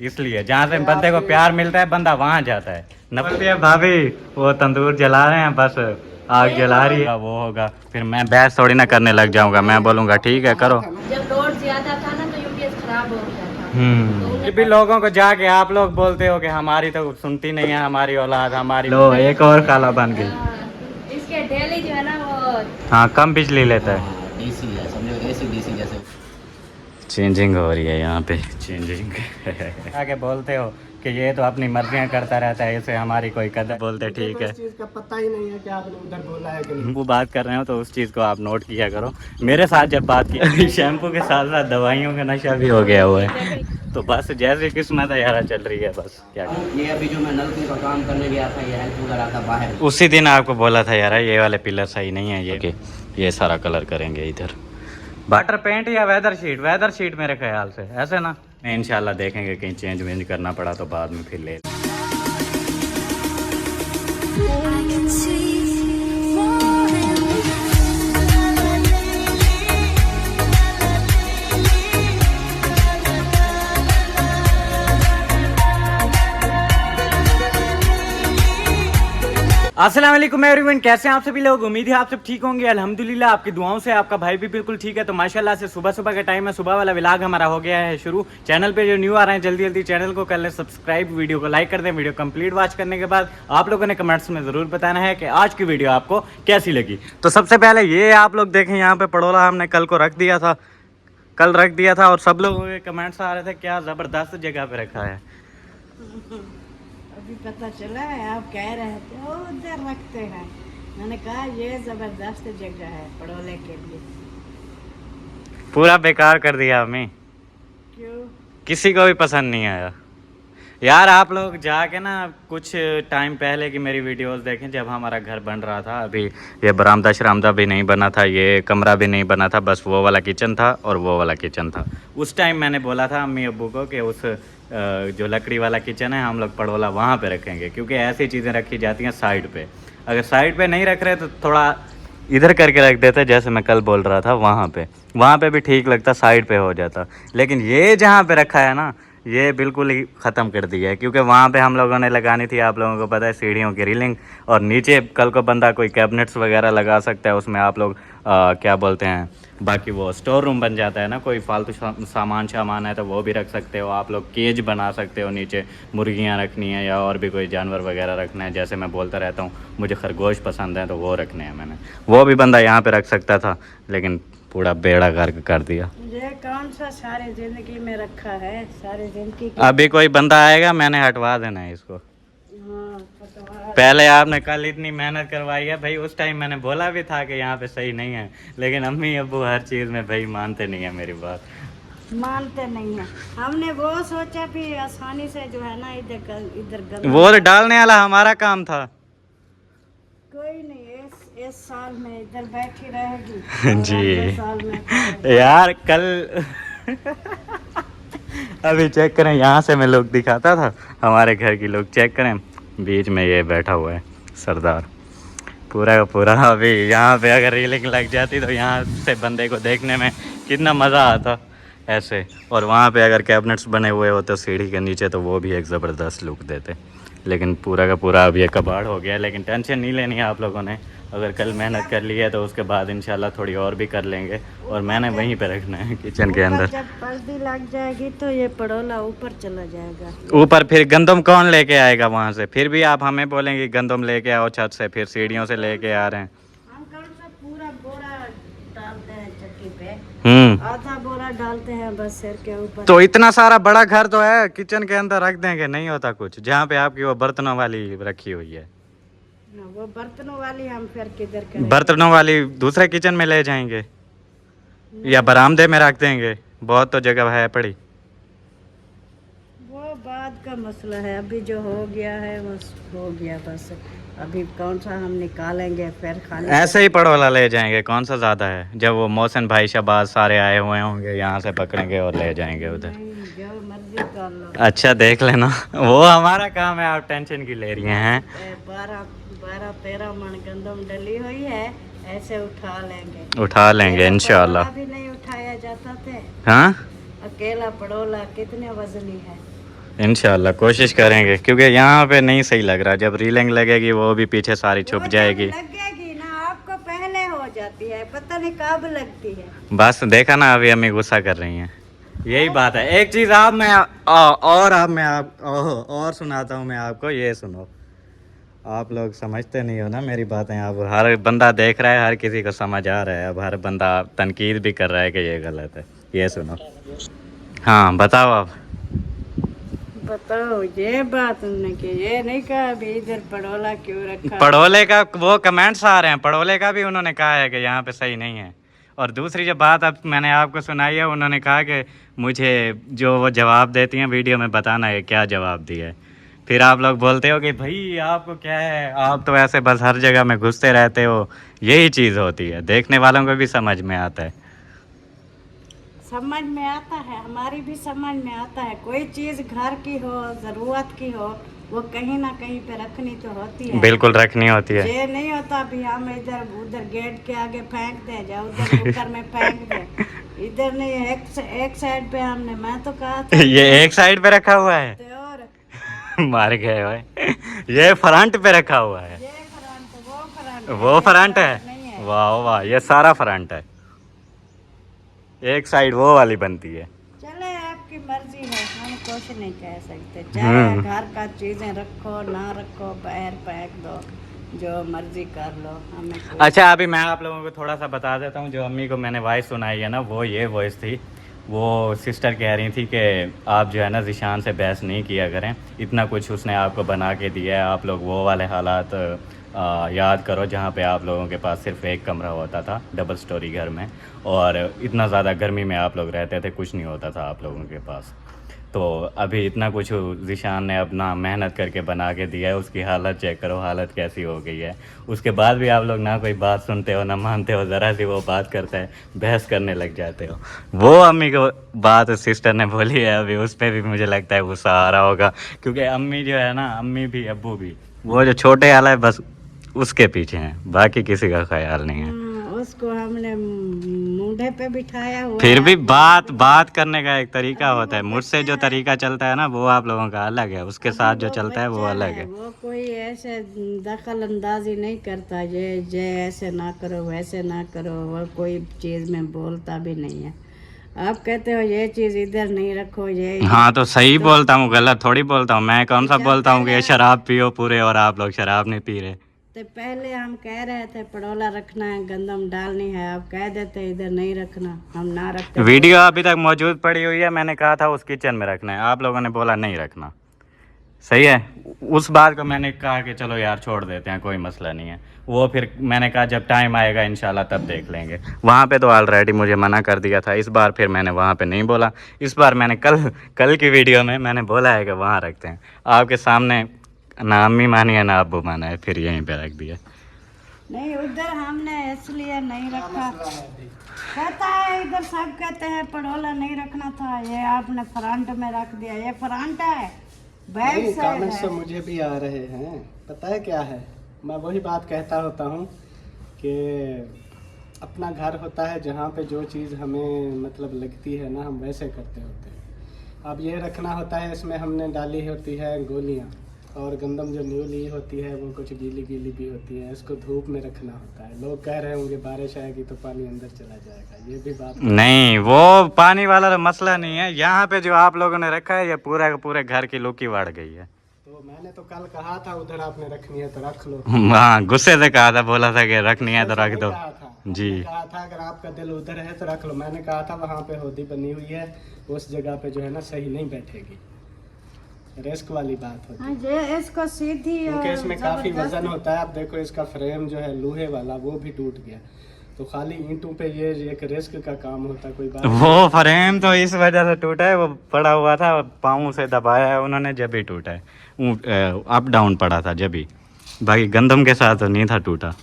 इसलिए जहाँ से बंदे को प्यार मिलता है बंदा वहाँ जाता है। बोलती है भाभी वो तंदूर जला रहे हैं, बस आग जला रही है, वो होगा। फिर मैं बहस थोड़ी ना करने लग जाऊंगा, मैं बोलूंगा ठीक है करो। जब लोड ज्यादा था ना तो यूपीएस खराब हो गया था। फिर भी लोगों को जाके आप लोग बोलते हो कि हमारी तो सुनती नहीं है हमारी औलाद, हमारी लो एक और काला बन गई। इसके डेली जो है ना वो हाँ कम बिजली लेता है। डीसी है, समझो एसी डीसी जैसे चेंजिंग हो रही है यहाँ पे, चेंजिंग आगे बोलते हो कि ये तो अपनी मर्जियाँ करता रहता है, इसे हमारी कोई कदर। बोलते ठीक है, इस चीज का पता ही नहीं है कि आपने उधर बोला है कि नहीं। वो बात कर रहे हो तो उस चीज़ को आप नोट किया करो। मेरे साथ जब बात की शैम्पू के साथ साथ दवाइयों का नशा भी हो गया हुआ है, तो बस जैसे किस्मत है यार चल रही है बस क्या करें। ये अभी जो मैं नलकी का काम करने गया था, ये हेल्प कूलर आता बाहर। उसी दिन आपको बोला था यार ये वाले पिलर सही नहीं है, ये सारा कलर करेंगे इधर। वाटर पेंट या वेदर शीट मेरे ख्याल से ऐसे ना, इंशाल्लाह देखेंगे कहीं चेंज वेंज करना पड़ा तो बाद में फिर ले। अस्सलाम वालेकुम एवरीवन, कैसे हैं आप सभी लोग। उम्मीद है आप सब ठीक होंगे। अल्हम्दुलिल्लाह आपकी दुआओं से आपका भाई भी बिल्कुल ठीक है। तो माशाल्लाह से सुबह सुबह का टाइम है, सुबह वाला व्लॉग हमारा हो गया है शुरू। चैनल पे जो न्यू आ रहे हैं जल्दी जल्दी चैनल को कर लें सब्सक्राइब, वीडियो को लाइक कर दें। वीडियो कंप्लीट वॉच करने के बाद आप लोगों ने कमेंट्स में ज़रूर बताना है कि आज की वीडियो आपको कैसी लगी। तो सबसे पहले ये आप लोग देखें, यहाँ पे पड़ोला हमने कल रख दिया था और सब लोगों के कमेंट्स आ रहे थे क्या ज़बरदस्त जगह पे रखा है। अभी पता चला है, आप कह रहे थे उधर रखते हैं, मैंने कहा ये जबरदस्त जगह है पड़ोले के लिए। पूरा बेकार कर दिया हमें, क्यों? किसी को भी पसंद नहीं आया यार। आप लोग जाके ना कुछ टाइम पहले की मेरी वीडियोस देखें, जब हमारा घर बन रहा था, अभी ये बरामदा शरामदा भी नहीं बना था, ये कमरा भी नहीं बना था, बस वो वाला किचन था और वो वाला किचन था। उस टाइम मैंने बोला था अम्मी अब्बू को कि उस जो लकड़ी वाला किचन है हम लोग पड़ोला वहाँ पे रखेंगे, क्योंकि ऐसी चीज़ें रखी जाती हैं साइड पे। अगर साइड पे नहीं रख रहे तो थोड़ा इधर करके रख देते, जैसे मैं कल बोल रहा था वहाँ पे भी ठीक लगता, साइड पे हो जाता। लेकिन ये जहाँ पे रखा है ना, ये बिल्कुल ही ख़त्म कर दिया है, क्योंकि वहाँ पे हम लोगों ने लगानी थी, आप लोगों को पता है, सीढ़ियों की रीलिंग। और नीचे कल को बंदा कोई कैबिनेट्स वगैरह लगा सकता है, उसमें आप लोग क्या बोलते हैं, बाकी वो स्टोर रूम बन जाता है ना, कोई फालतू सामान है तो वो भी रख सकते हो आप लोग। केज बना सकते हो, नीचे मुर्गियाँ रखनी है या और भी कोई जानवर वगैरह रखना है। जैसे मैं बोलता रहता हूँ मुझे खरगोश पसंद है तो वो रखने हैं मैंने, वो भी बंदा यहाँ पे रख सकता था, लेकिन पूरा बेड़ा गर्क कर दिया। मुझे कौन सा सारी जिंदगी में रखा है, सारी जिंदगी अभी कोई बंदा आएगा मैंने हटवा देना है इसको। पहले आपने कल इतनी मेहनत करवाई है भाई, उस टाइम मैंने बोला भी था कि यहाँ पे सही नहीं है, लेकिन अम्मी अब्बू हर चीज़ में भाई मानते नहीं है मेरी बात, मानते नहीं है। हमने वो सोचा भी आसानी से जो है ना इधर वो डालने वाला हमारा काम था। कोई नहीं, इस साल में इधर बैठी रहेगी जी साल में यार कल अभी चेक करें, यहाँ से मैं लोग दिखाता था हमारे घर की लोग, चेक करें बीच में ये बैठा हुआ है सरदार पूरा का पूरा। अभी यहाँ पे अगर रीलिंग लग जाती तो यहाँ से बंदे को देखने में कितना मज़ा आता ऐसे, और वहाँ पे अगर कैबिनेट्स बने हुए होते सीढ़ी के नीचे तो वो भी एक ज़बरदस्त लुक देते। लेकिन पूरा का पूरा अब ये कबाड़ हो गया, लेकिन टेंशन नहीं लेनी है आप लोगों ने। अगर कल मेहनत कर ली है तो उसके बाद इंशाल्लाह थोड़ी और भी कर लेंगे, और मैंने वहीं पे रखना है किचन के अंदर। जब पर्दी लग जाएगी तो ये पड़ोला ऊपर चला जाएगा। ऊपर फिर गंदम कौन लेके आएगा वहाँ से? फिर भी आप हमें बोलेंगे गंदम लेके आओ छत से, फिर सीढ़ियों से लेके आ रहे हैं। हम कौन सा पूरा बोरा डालते हैं चक्की पे, आधा बोरा डालते हैं बस सिर के ऊपर। तो इतना सारा बड़ा घर तो है, किचन के अंदर रख देंगे, नहीं होता कुछ। जहाँ पे आपकी वो बर्तनों वाली रखी हुई है, वो बर्तनों वाली हम फिर किधर करेंगे? बर्तनों वाली दूसरे किचन में ले जाएंगे या बरामदे में रख देंगे, बहुत तो जगह है पड़ी। वो बाद का मसला है, अभी जो हो गया है वो हो गया बस। अभी कौन सा हम निकालेंगे फिर खाली ऐसे ही पड़ोला ले जाएंगे, कौन सा ज़्यादा है। जब वो मोहसिन भाई शहबाज सारे आए हुए होंगे यहाँ से पकड़ेंगे और ले जाएंगे उधर। जो मर्जी कर लो। अच्छा देख लेना, वो हमारा काम है, आप टेंशन की ले रही हैं। 12-13 मन गंदम डली हुई है, ऐसे उठा लेंगे इंशाल्लाह। अभी नहीं उठाया जाता थे। हाँ अकेला पड़ोला कितने वजनी है। इंशाल्लाह कोशिश करेंगे, क्योंकि यहाँ पे नहीं सही लग रहा। जब रीलिंग लगेगी वो भी पीछे सारी छुप जाएगी। लगेगी ना, आपको पहले हो जाती है, पता नहीं कब लगती है। बस देखा ना, अभी अम्मी गुस्सा कर रही हैं। यही बात है। एक चीज़ आप मैं और सुनाता हूँ मैं आपको, ये सुनो। आप लोग समझते नहीं हो ना मेरी बातें। अब हर बंदा देख रहा है, हर किसी को समझ आ रहा है। अब हर बंदा तनकीद भी कर रहा है कि ये गलत है। ये सुनो। हाँ बताओ आप। बताओ ये बात उन्होंने की, ये नहीं कहा अभी इधर पड़ोला क्यों रखा। पड़ोले का वो कमेंट्स आ रहे हैं, पड़ोले का भी उन्होंने कहा है कि यहाँ पे सही नहीं है। और दूसरी जो बात अब मैंने आपको सुनाई है, उन्होंने कहा कि मुझे जो वो जवाब देती हैं वीडियो में बताना है क्या जवाब दिया है। फिर आप लोग बोलते हो कि भाई आपको क्या है, आप तो ऐसे बस हर जगह में घुसते रहते हो। यही चीज़ होती है, देखने वालों को भी समझ में आता है। समझ में आता है, हमारी भी समझ में आता है। कोई चीज़ घर की हो, ज़रूरत की हो, वो कहीं ना कहीं पे रखनी तो होती है। बिल्कुल रखनी होती है। ये नहीं होता भी हम इधर उधर गेट के आगे फेंक दें, या उधर कुकर में फेंक दें। इधर नहीं, एक साइड पे हमने, मैं तो कहा था ये एक साइड पे रखा हुआ है। तो और मार गए भाई। ये फ्रंट पे रखा हुआ है। ये फ्रंट, वो फ्रंट है। नहीं है। वाह वाह, ये सारा फ्रंट है। एक साइड वो वाली बनती है। चले आपकी मर्जी है, हम कुछ नहीं कह सकते। चाहे घर का चीजें रखो ना रखो, बाहर फेंक दो, जो मर्जी कर लो, हमें अच्छा अभी मैं आप लोगों को थोड़ा सा बता देता हूँ। जो अम्मी को मैंने वॉइस सुनाई है ना, वो ये वॉइस थी। वो सिस्टर कह रही थी कि आप जो है ना ज़ीशान से बहस नहीं किया करें, इतना कुछ उसने आपको बना के दिया है। आप लोग वो वाले हालात याद करो जहाँ पे आप लोगों के पास सिर्फ एक कमरा होता था डबल स्टोरी घर में, और इतना ज़्यादा गर्मी में आप लोग रहते थे, कुछ नहीं होता था आप लोगों के पास। तो अभी इतना कुछ ज़ीशान ने अपना मेहनत करके बना के दिया है। उसकी हालत चेक करो, हालत कैसी हो गई है। उसके बाद भी आप लोग ना कोई बात सुनते हो, ना मानते हो। ज़रा सी वो बात करता है, बहस करने लग जाते हो। वो अम्मी को बात सिस्टर ने बोली है, अभी उस पर भी मुझे लगता है गुस्सा आ रहा होगा। क्योंकि अम्मी जो है ना, अम्मी भी अब्बू भी, वो जो छोटे वाला है बस उसके पीछे हैं, बाकी किसी का ख्याल नहीं है। उसको हमने मुंडे पे बिठाया हुआ फिर है। भी बात करने का एक तरीका होता है। मुझसे जो तरीका चलता है ना, वो आप लोगों का अलग है। उसके साथ जो चलता है वो अलग है। वो कोई ऐसे दखल अंदाजी नहीं करता, ये ऐसे ना करो, वैसे ना करो। वो कोई चीज़ में बोलता भी नहीं है। आप कहते हो ये चीज़ इधर नहीं रखो, ये हाँ तो सही बोलता हूँ, गलत थोड़ी बोलता हूँ। मैं कौन सा बोलता हूँ कि ये शराब पियो पूरे और आप लोग शराब नहीं पी रहे। तो पहले हम कह रहे थे पड़ोला रखना है, गंदम डालनी है, आप कह देते इधर नहीं रखना, हम ना रखते। वीडियो अभी तक मौजूद पड़ी हुई है। मैंने कहा था उस किचन में रखना है, आप लोगों ने बोला नहीं रखना। सही है। उस बात को मैंने कहा कि चलो यार छोड़ देते हैं, कोई मसला नहीं है। वो फिर मैंने कहा जब टाइम आएगा इंशाल्लाह तब देख लेंगे। वहाँ पे तो ऑलरेडी मुझे मना कर दिया था। इस बार फिर मैंने वहाँ पे नहीं बोला। इस बार मैंने कल की वीडियो में मैंने बोला है कि वहाँ रखते हैं। आपके सामने ना अम्मी मानी है ना अब्बू माना है, फिर यहीं पे रख दिया। नहीं, उधर हमने इसलिए नहीं रखा। कहता है इधर सब कहते हैं पड़ोला नहीं रखना था, ये आपने फ्रंट में रख दिया। ये फ्रंट है, बैक साइड कमेंट्स है। तो मुझे भी आ रहे हैं। पता है क्या है, मैं वही बात कहता होता हूँ कि अपना घर होता है जहाँ पे जो चीज़ हमें मतलब लगती है ना, हम वैसे करते होते हैं। अब ये रखना होता है, इसमें हमने डाली होती है गोलियाँ, और गंदम जो न्यू ली होती है वो कुछ गीली गीली भी होती है। इसको धूप में रखना होता है। लोग कह रहे होंगे बारिश आएगी तो पानी अंदर चला जाएगा, ये भी बात नहीं, वो पानी वाला तो मसला नहीं है। यहाँ पे जो आप लोगों ने रखा है, ये पूरा का पूरे घर की लुकी बढ़ गई है। तो मैंने तो कल कहा था उधर आपने रखनी है तो रख लो। हाँ गुस्से से कहा था, बोला था कि रखनी है तो रख दो। कहा था, जी कहा था अगर आपका दिल उधर है तो रख लो। मैंने कहा था वहाँ पे होदी बनी हुई है, उस जगह पे जो है ना सही नहीं बैठेगी, रिस्क वाली बात होती है। हाँ, ये इसको सीधी क्योंकि इसमें काफी वजन होता है। आप देखो इसका फ्रेम जो है लोहे वाला वो भी टूट गया, तो खाली ईंटों पे ये एक रिस्क का काम होता है। कोई बात वो फ्रेम तो इस वजह से टूटा है, वो पड़ा हुआ था, पाँव से दबाया है उन्होंने जब ही टूटा है। अप डाउन पड़ा था जब ही, बाकी गंदम के साथ तो नहीं था टूटा।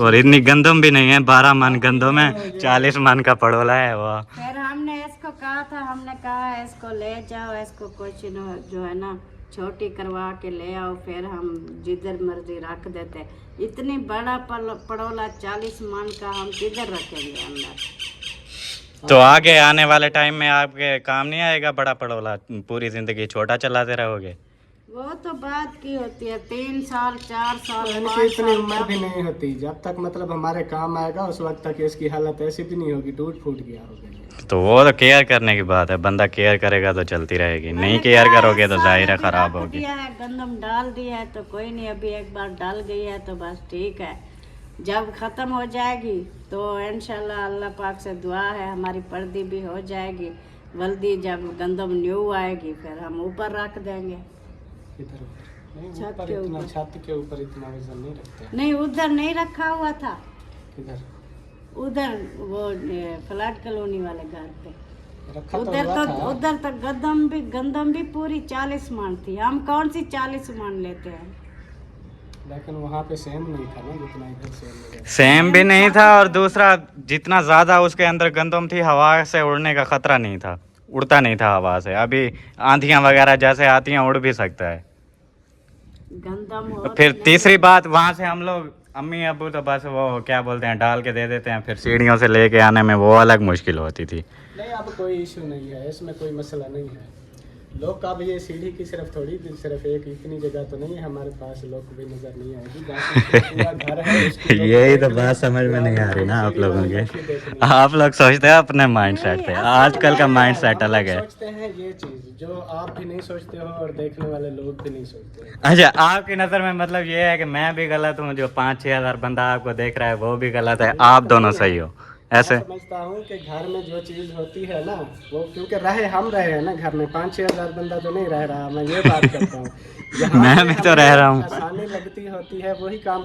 और इतनी गंदम भी नहीं है, 12 मन गंदम है, 40 मन का पड़ोला है वो। फिर हमने इसको कहा था, हमने कहा इसको ले जाओ, इसको कुछ जो है ना छोटी करवा के ले आओ, फिर हम जिधर मर्जी रख देते। इतनी बड़ा पड़ोला 40 मन का हम किधर रखेंगे अंदर। तो आगे आने वाले टाइम में आपके काम नहीं आएगा बड़ा पड़ोला, पूरी जिंदगी छोटा चलाते रहोगे? वो तो बात की होती है, 3 साल 4 साल यानी कि 5 इतनी साल उम्र भी नहीं होती, जब तक मतलब हमारे काम आएगा उस वक्त तक इसकी हालत ऐसी भी नहीं होगी, टूट फूट गया होगा। तो वो तो केयर करने की बात है, बंदा केयर करेगा तो चलती रहेगी, नहीं केयर करोगे तो जाहिर है खराब होगी। दिया है, गंदम डाल दिया है तो कोई नहीं, अभी एक बार डाल गई है तो बस ठीक है। जब ख़त्म हो जाएगी तो इंशाल्लाह अल्लाह पाक से दुआ है हमारी पर्दी भी हो जाएगी, जल्दी जब गंदम न्यू आएगी फिर हम ऊपर रख देंगे। इधर नहीं, छत ऊपर के इतना, ऊपर। छत के ऊपर इतना वजन नहीं रखते। नहीं उधर नहीं रखा हुआ था, किधर उधर वो फ्लैट कॉलोनी वाले घर पे रखा तो उधर हुआ तो था। उधर तक गंदम भी पूरी 40 मन थी, हम कौन सी 40 मन लेते हैं। लेकिन वहाँ पे सेम नहीं था ना जितना इधर सेम है। सेम भी नहीं था, और दूसरा जितना ज्यादा उसके अंदर गंदम थी हवा से उड़ने का खतरा नहीं था, उड़ता नहीं था हवा से। अभी आंधियां वगैरह जैसे आती हैं उड़ भी सकता है। गंदम हो फिर तीसरी बात, वहां से हम लोग अम्मी अब्बू तो बस वो क्या बोलते हैं डाल के दे देते हैं, फिर सीढ़ियों से लेके आने में वो अलग मुश्किल होती थी। नहीं अब कोई इशू नहीं है, इसमें कोई मसला नहीं है। लोग का भी ये सीढ़ी की सिर्फ थोड़ी सिर्फ एक इतनी जगह तो नहीं है हमारे पास, लोग भी नजर नहीं आएगी, बाकी पूरा घर है उसकी लोग यही तो देख बात लें। समझ में नहीं आ रही ना आप सीढ़ी लोगों वाली के। अच्छी देखनी है। आप लोग सोचते हैं अपने माइंड सेट पे, आजकल का माइंड सेट हम अलग लोग है। सोचते हैं ये चीज जो आप भी नहीं सोचते हो और देखने वाले लोग भी नहीं सोचते हैं। अच्छा, आपकी नज़र में मतलब ये है कि मैं भी गलत हूँ, जो 5-6 हज़ार बंदा आपको देख रहा है वो भी गलत है, आप दोनों सही हो ऐसे? मैं समझता हूँ कि घर में जो चीज होती है ना वो, क्योंकि हम रहे हैं ना घर में, 5-6 हज़ार बंदा तो नहीं रह रहा, मैं ये बात करता हूँ। जहाँ मैं पे भी तो हमें रह रहा हूँ। आसानी लगती होती है वही काम।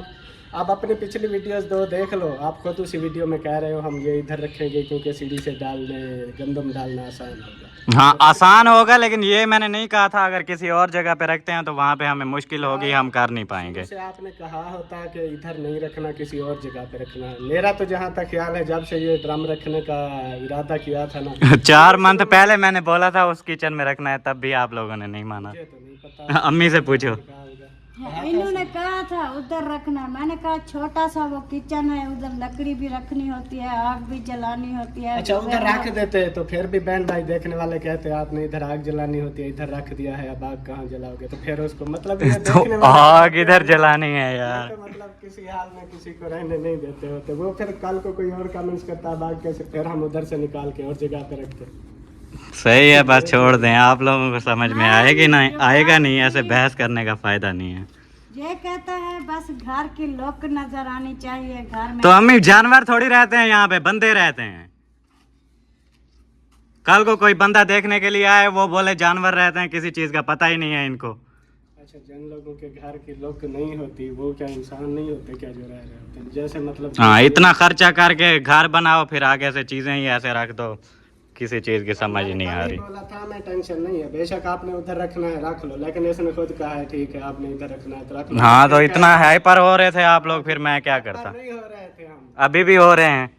आप अपनी पिछली वीडियोस 2 देख लो, आप खुद उसी वीडियो में कह रहे हो हम ये इधर रखेंगे क्योंकि सीढ़ी से गंदम डालना आसान होगा। हाँ आसान होगा, लेकिन ये मैंने नहीं कहा था अगर किसी और जगह पे रखते हैं तो वहाँ पे हमें मुश्किल होगी, हम कर नहीं पाएंगे। जैसे आपने कहा होता कि इधर नहीं रखना, किसी और जगह पे रखना है। मेरा तो जहाँ तक ख्याल है, जब से ये ड्रम रखने का इरादा किया था ना 4 मंथ पहले मैंने बोला था उस किचन में रखना है, तब भी आप लोगों ने नहीं माना। मुझे तो नहीं पता, अम्मी से पूछो। कहा होगा। इन्होंने कहा था उधर रखना, मैंने कहा छोटा सा वो किचन है, उधर लकड़ी भी रखनी होती है, आग भी जलानी होती है। अच्छा उधर रख देते तो फिर भी बहन भाई देखने वाले कहते आपने इधर आग जलानी होती है, इधर रख दिया है, अब आग कहाँ जलाओगे? तो फिर उसको मतलब ये तो देखने वाले आग इधर जलानी है यार। तो मतलब किसी हाल में किसी को रहने नहीं देते होते, वो फिर कल को कोई और कमेंट्स करता है आग कैसे, फिर हम उधर से निकाल के और जगह पे रखते। सही है, बस छोड़ दें, आप लोगों को समझ में आएगी ना, आएगा नहीं, ऐसे बहस करने का फायदा नहीं है। ये कहता है बस घर की लुक नजर आनी चाहिए घर में। तो अम्मी जानवर थोड़ी रहते हैं यहाँ पे, बंदे रहते हैं। कल को कोई बंदा देखने के लिए आए वो बोले जानवर रहते हैं, किसी चीज का पता ही नहीं है इनको। अच्छा जिन लोगों के घर की लुक नहीं होती वो क्या इंसान नहीं होते क्या, जो रह रहे होते हैं? जैसे मतलब हाँ, इतना खर्चा करके घर बनाओ फिर आगे से चीजें ही ऐसे रख दो, किसी चीज की समझ ही नहीं आ रही। बोला था मैं टेंशन नहीं है, बेशक आपने उधर रखना है रख लो, लेकिन इसने खुद कहा है ठीक है आपने इधर रखना है तो रख लो। हाँ तो इतना हाइपर हो रहे थे आप लोग, फिर मैं क्या करता? नहीं हो रहे थे हम अभी भी हो रहे हैं।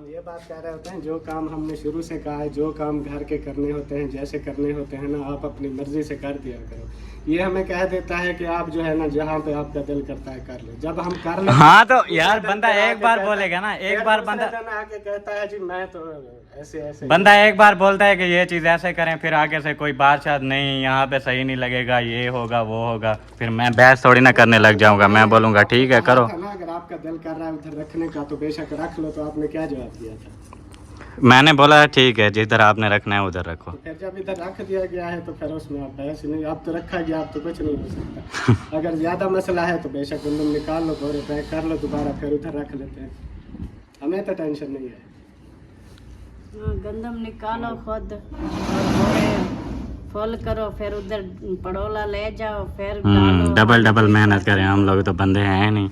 ये बात कह रहे होते हैं जो काम हमने शुरू से कहा है, जो काम घर के करने होते हैं, जैसे करने होते हैं ना, आप अपनी मर्जी से कर दिया करो। ये हमें कह देता है कि आप जो है ना जहाँ पे आपका दिल करता है कर लो, जब हम कर ले। हाँ तो यार बंदा एक बार बोलेगा ना, एक बार बंदा आके कहता है जी मैं तो ऐसे ऐसे। बंदा एक बार बोलता है कि ये चीज ऐसे करें, फिर आगे से कोई बात शायद नहीं यहाँ पे सही नहीं लगेगा, ये होगा वो होगा, फिर मैं बहस थोड़ी ना करने लग जाऊंगा, मैं बोलूंगा ठीक है करो। ना अगर आपका दिल कर रहा है उधर रखने का तो बेशक रख लो, तो आपने क्या जवाब दिया था? मैंने बोला ठीक है जिधर आपने रखना है उधर रखो। तो फिर जब इधर रख दिया गया है तो फिर उसमें आप बहस ही नहीं, आप तो रखा गया, आप तो कुछ नहीं हो सकता। अगर ज्यादा मसला है तो बेशक गंदम निकाल लो, बोरे पैक कर लो दोबारा, फिर उधर रख लेते हैं, हमें तो टेंशन नहीं है। गंदम निकालो खुद और बोरे फुल करो, फिर उधर पड़ोला ले जाओ, फिर डालो। डबल मेहनत करें हम लोग, तो बंदे हैं नहीं।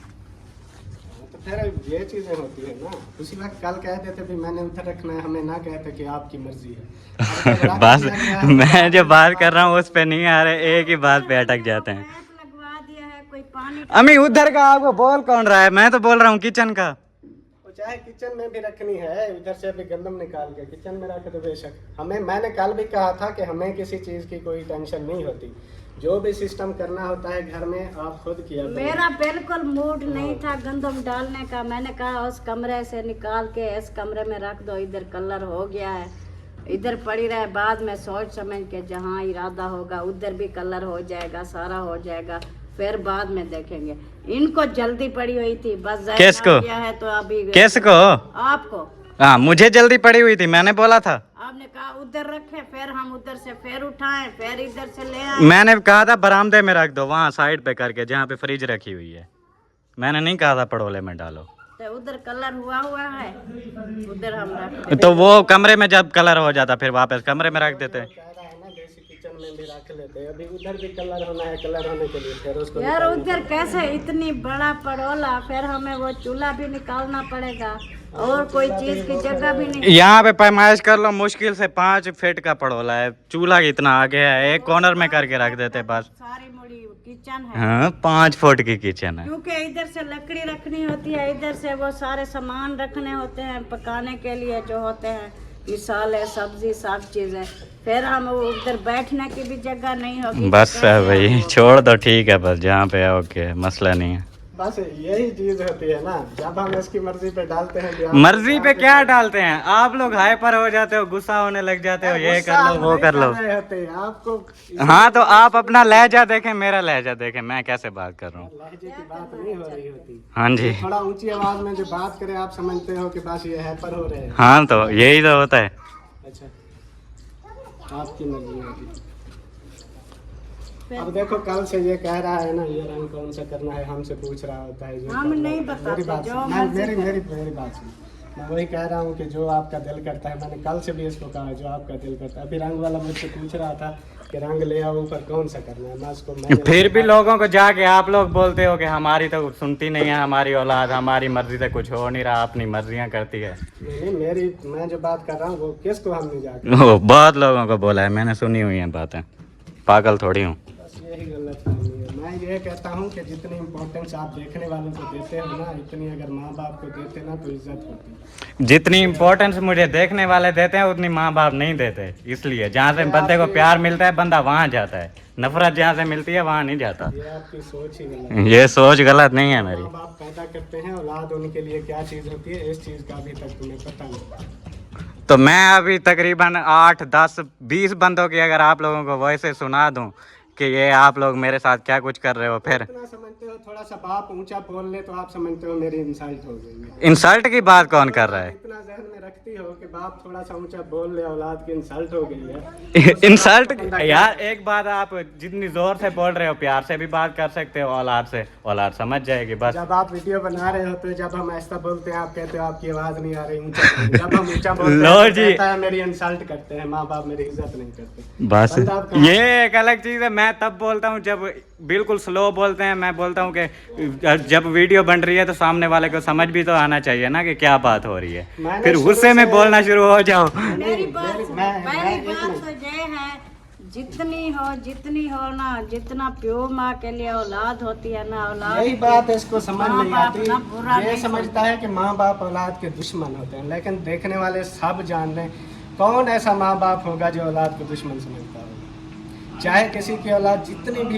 तो फिर ये चीजें होती है ना, उसी वक्त कल कह देते भी मैंने उधर रखना है, हमें ना कहते कि आपकी मर्जी है। बस मैं जो बात कर रहा हूँ उस पे नहीं आ रहे, एक ही बात पे अटक जाते हैं। पाइप लगवा दिया है, कोई पानी अम्मी उधर का आपको बोल कौन रहा है? मैं तो बोल रहा हूँ किचन का। वो चाहे किचन में भी रखनी है, इधर से अभी गंदम निकाल के किचन में रख दो बेशक। हमें, मैंने कल भी कहा था कि हमें किसी चीज़ की कोई टेंशन नहीं होती, जो भी सिस्टम करना होता है घर में आप खुद किया करो। मेरा बिल्कुल मूड नहीं था गंदम डालने का। मैंने कहा उस कमरे से निकाल के इस कमरे में रख दो, इधर कलर हो गया है, इधर पड़ी रहे। बाद में सोच समझ के जहाँ इरादा होगा उधर भी कलर हो जाएगा, सारा हो जाएगा, फिर बाद में देखेंगे। इनको जल्दी पड़ी हुई थी बस। किसको? किया है तो अभी किसको? आपको। हाँ, मुझे जल्दी पड़ी हुई थी, मैंने बोला था। आपने कहा उधर रखे, फिर हम उधर से फिर उठाएं, फिर इधर से ले आए। मैंने कहा था बरामदे में रख दो, वहाँ साइड पे करके जहाँ पे फ्रिज रखी हुई है। मैंने नहीं कहा था पड़ोले में डालो। तो उधर कलर हुआ है, उधर हम रख तो वो कमरे में जब कलर हो जाता फिर वापस कमरे में रख देते। कह रहा है ना देसी किचन में भी रख लेते, अभी उधर भी कलर होना है, कलर होने के लिए फिर उसको यार उधर कैसे इतनी बड़ा पड़ोला, फिर हमें वो चूल्हा भी निकालना पड़ेगा और कोई चीज की जगह भी नहीं। यहाँ पे पैमाइश कर लो, मुश्किल से 5 फीट का पड़ोला है, चूल्हा इतना आगे है, एक कॉर्नर में करके रख देते बस। सारी मुड़ी किचन है। हाँ, 5 फुट की किचन है। क्योंकि इधर से लकड़ी रखनी होती है, इधर से वो सारे सामान रखने होते हैं पकाने के लिए जो होते हैं, मिसाले सब्जी सब चीजें। फिर हम उधर बैठने की भी जगह नहीं होगी। बस भाई छोड़ दो, ठीक है बस, जहाँ पे है ओके, मसला नहीं है। बस यही चीज होती है ना, जब हम इसकी मर्जी पे डालते हैं। मर्जी पे क्या डालते हैं आप लोग? हाइपर हो जाते हो, गुस्सा होने लग जाते हो, ये कर लो वो कर लो। आपको हाँ तो आप अपना लहजा देखें, मेरा लहजा देखें, मैं कैसे बात कर रहा हूँ। लहजे की बात नहीं हो रही होती। हाँ जी, थोड़ा ऊंची आवाज में जो बात करे आप समझते हो कि बस ये हैपर हो रहे हैं। हाँ तो यही तो होता है। अच्छा, आपकी मर्जी होगी। अब देखो कल से ये कह रहा है ना ये रंग कौन सा करना है, हमसे पूछ रहा होता है। हम नहीं बताते, मेरी बात जो सुन, मेरी बात सुन। मैं वही कह रहा हूँ कि जो आपका दिल करता है, मैंने कल से भी इसको कहा जो आपका दिल करता है। अभी रंग वाला मुझसे पूछ रहा था कि रंग ले आओ ऊपर कौन सा करना है, मैं उसको फिर भी लोगों को जाके आप लोग बोलते हो कि हमारी तो सुनती नहीं है हमारी औलाद, हमारी मर्जी से कुछ हो नहीं रहा, अपनी मर्जियाँ करती है। नहीं, मैं जो बात कर रहा हूँ वो किसको हम नहीं जाके। वो बहुत लोगों को बोला है, मैंने सुनी हुई है बातें, पागल थोड़ी हूँ। बस यही गलत है। मैं ये कहता हूँ कि जितनी इम्पोर्टेंस आप देखने वालों को देते हो ना, इतनी अगर माँ बाप को देते ना तो इज्जत होती। जितनी इम्पोर्टेंस मुझे देखने वाले देते हैं उतनी माँ बाप नहीं देते। इसलिए जहाँ से बंदे को प्यार मिलता है बंदा वहाँ जाता है, नफरत जहाँ से मिलती है वहाँ नहीं जाता। ये आपकी सोच ही गलत है। ये सोच गलत नहीं है मेरी। माँ बाप पैदा करते हैं, औलाद उनके लिए क्या चीज़ होती है इस चीज़ का अभी तक तुम्हें पता नहीं। तो मैं अभी तकरीबन 8, 10, 20 बंदों की अगर आप लोगों को वैसे सुना दूं कि ये आप लोग मेरे साथ क्या कुछ कर रहे हो, फिर इतना समझते हो, थोड़ा सा बाप ऊंचा बोल ले तो आप समझते हो मेरी इंसल्ट हो गई है। इंसल्ट की बात कौन कर रहा है? इतना जहन में रखती हो कि बाप थोड़ा सा ऊंचा बोल ले, औलाद की इंसल्ट हो गई है। इंसल्ट यार, एक बात आप जितनी जोर से बोल रहे हो प्यार से भी बात कर सकते हो औलाद से, औलाद समझ जाएगी बस। जब आप वीडियो बना रहे होते हो, जब हम ऐसा बोलते हैं आप कहते हो आपकी आवाज नहीं आ रही ऊंचा बोलिए। जब हम ऊंचा बोलते हैं लो तो जी। कहता है मेरी इंसल्ट करते हैं, माँ बाप मेरी इज्जत नहीं करते। बस बंदा आप कहाँ- ये एक अलग चीज़ है। मैं तब बोलता हूँ जब बिल्कुल स्लो बोलते हैं। मैं बोलता हूँ कि जब वीडियो बन रही है तो सामने वाले को समझ भी तो आना चाहिए ना कि क्या बात हो रही है। मैंने फिर शुरू गुस्से में से- बोलना शुरू हो जाओ। मेरी बात सुनो, मैं- पहली एक बात मिनट। तो ये है, जितनी हो ना, जितना प्यो माँ के लिए औलाद होती है ना, औलाद यही बात इसको समझ माँ नहीं बाप आती। ना बुरा ये नहीं समझता है कि माँ बाप औलाद के दुश्मन होते हैं, लेकिन देखने वाले सब जान रहे हैं कौन ऐसा माँ बाप होगा जो औलाद को दुश्मन समझता होगा। चाहे किसी की औलाद जितनी भी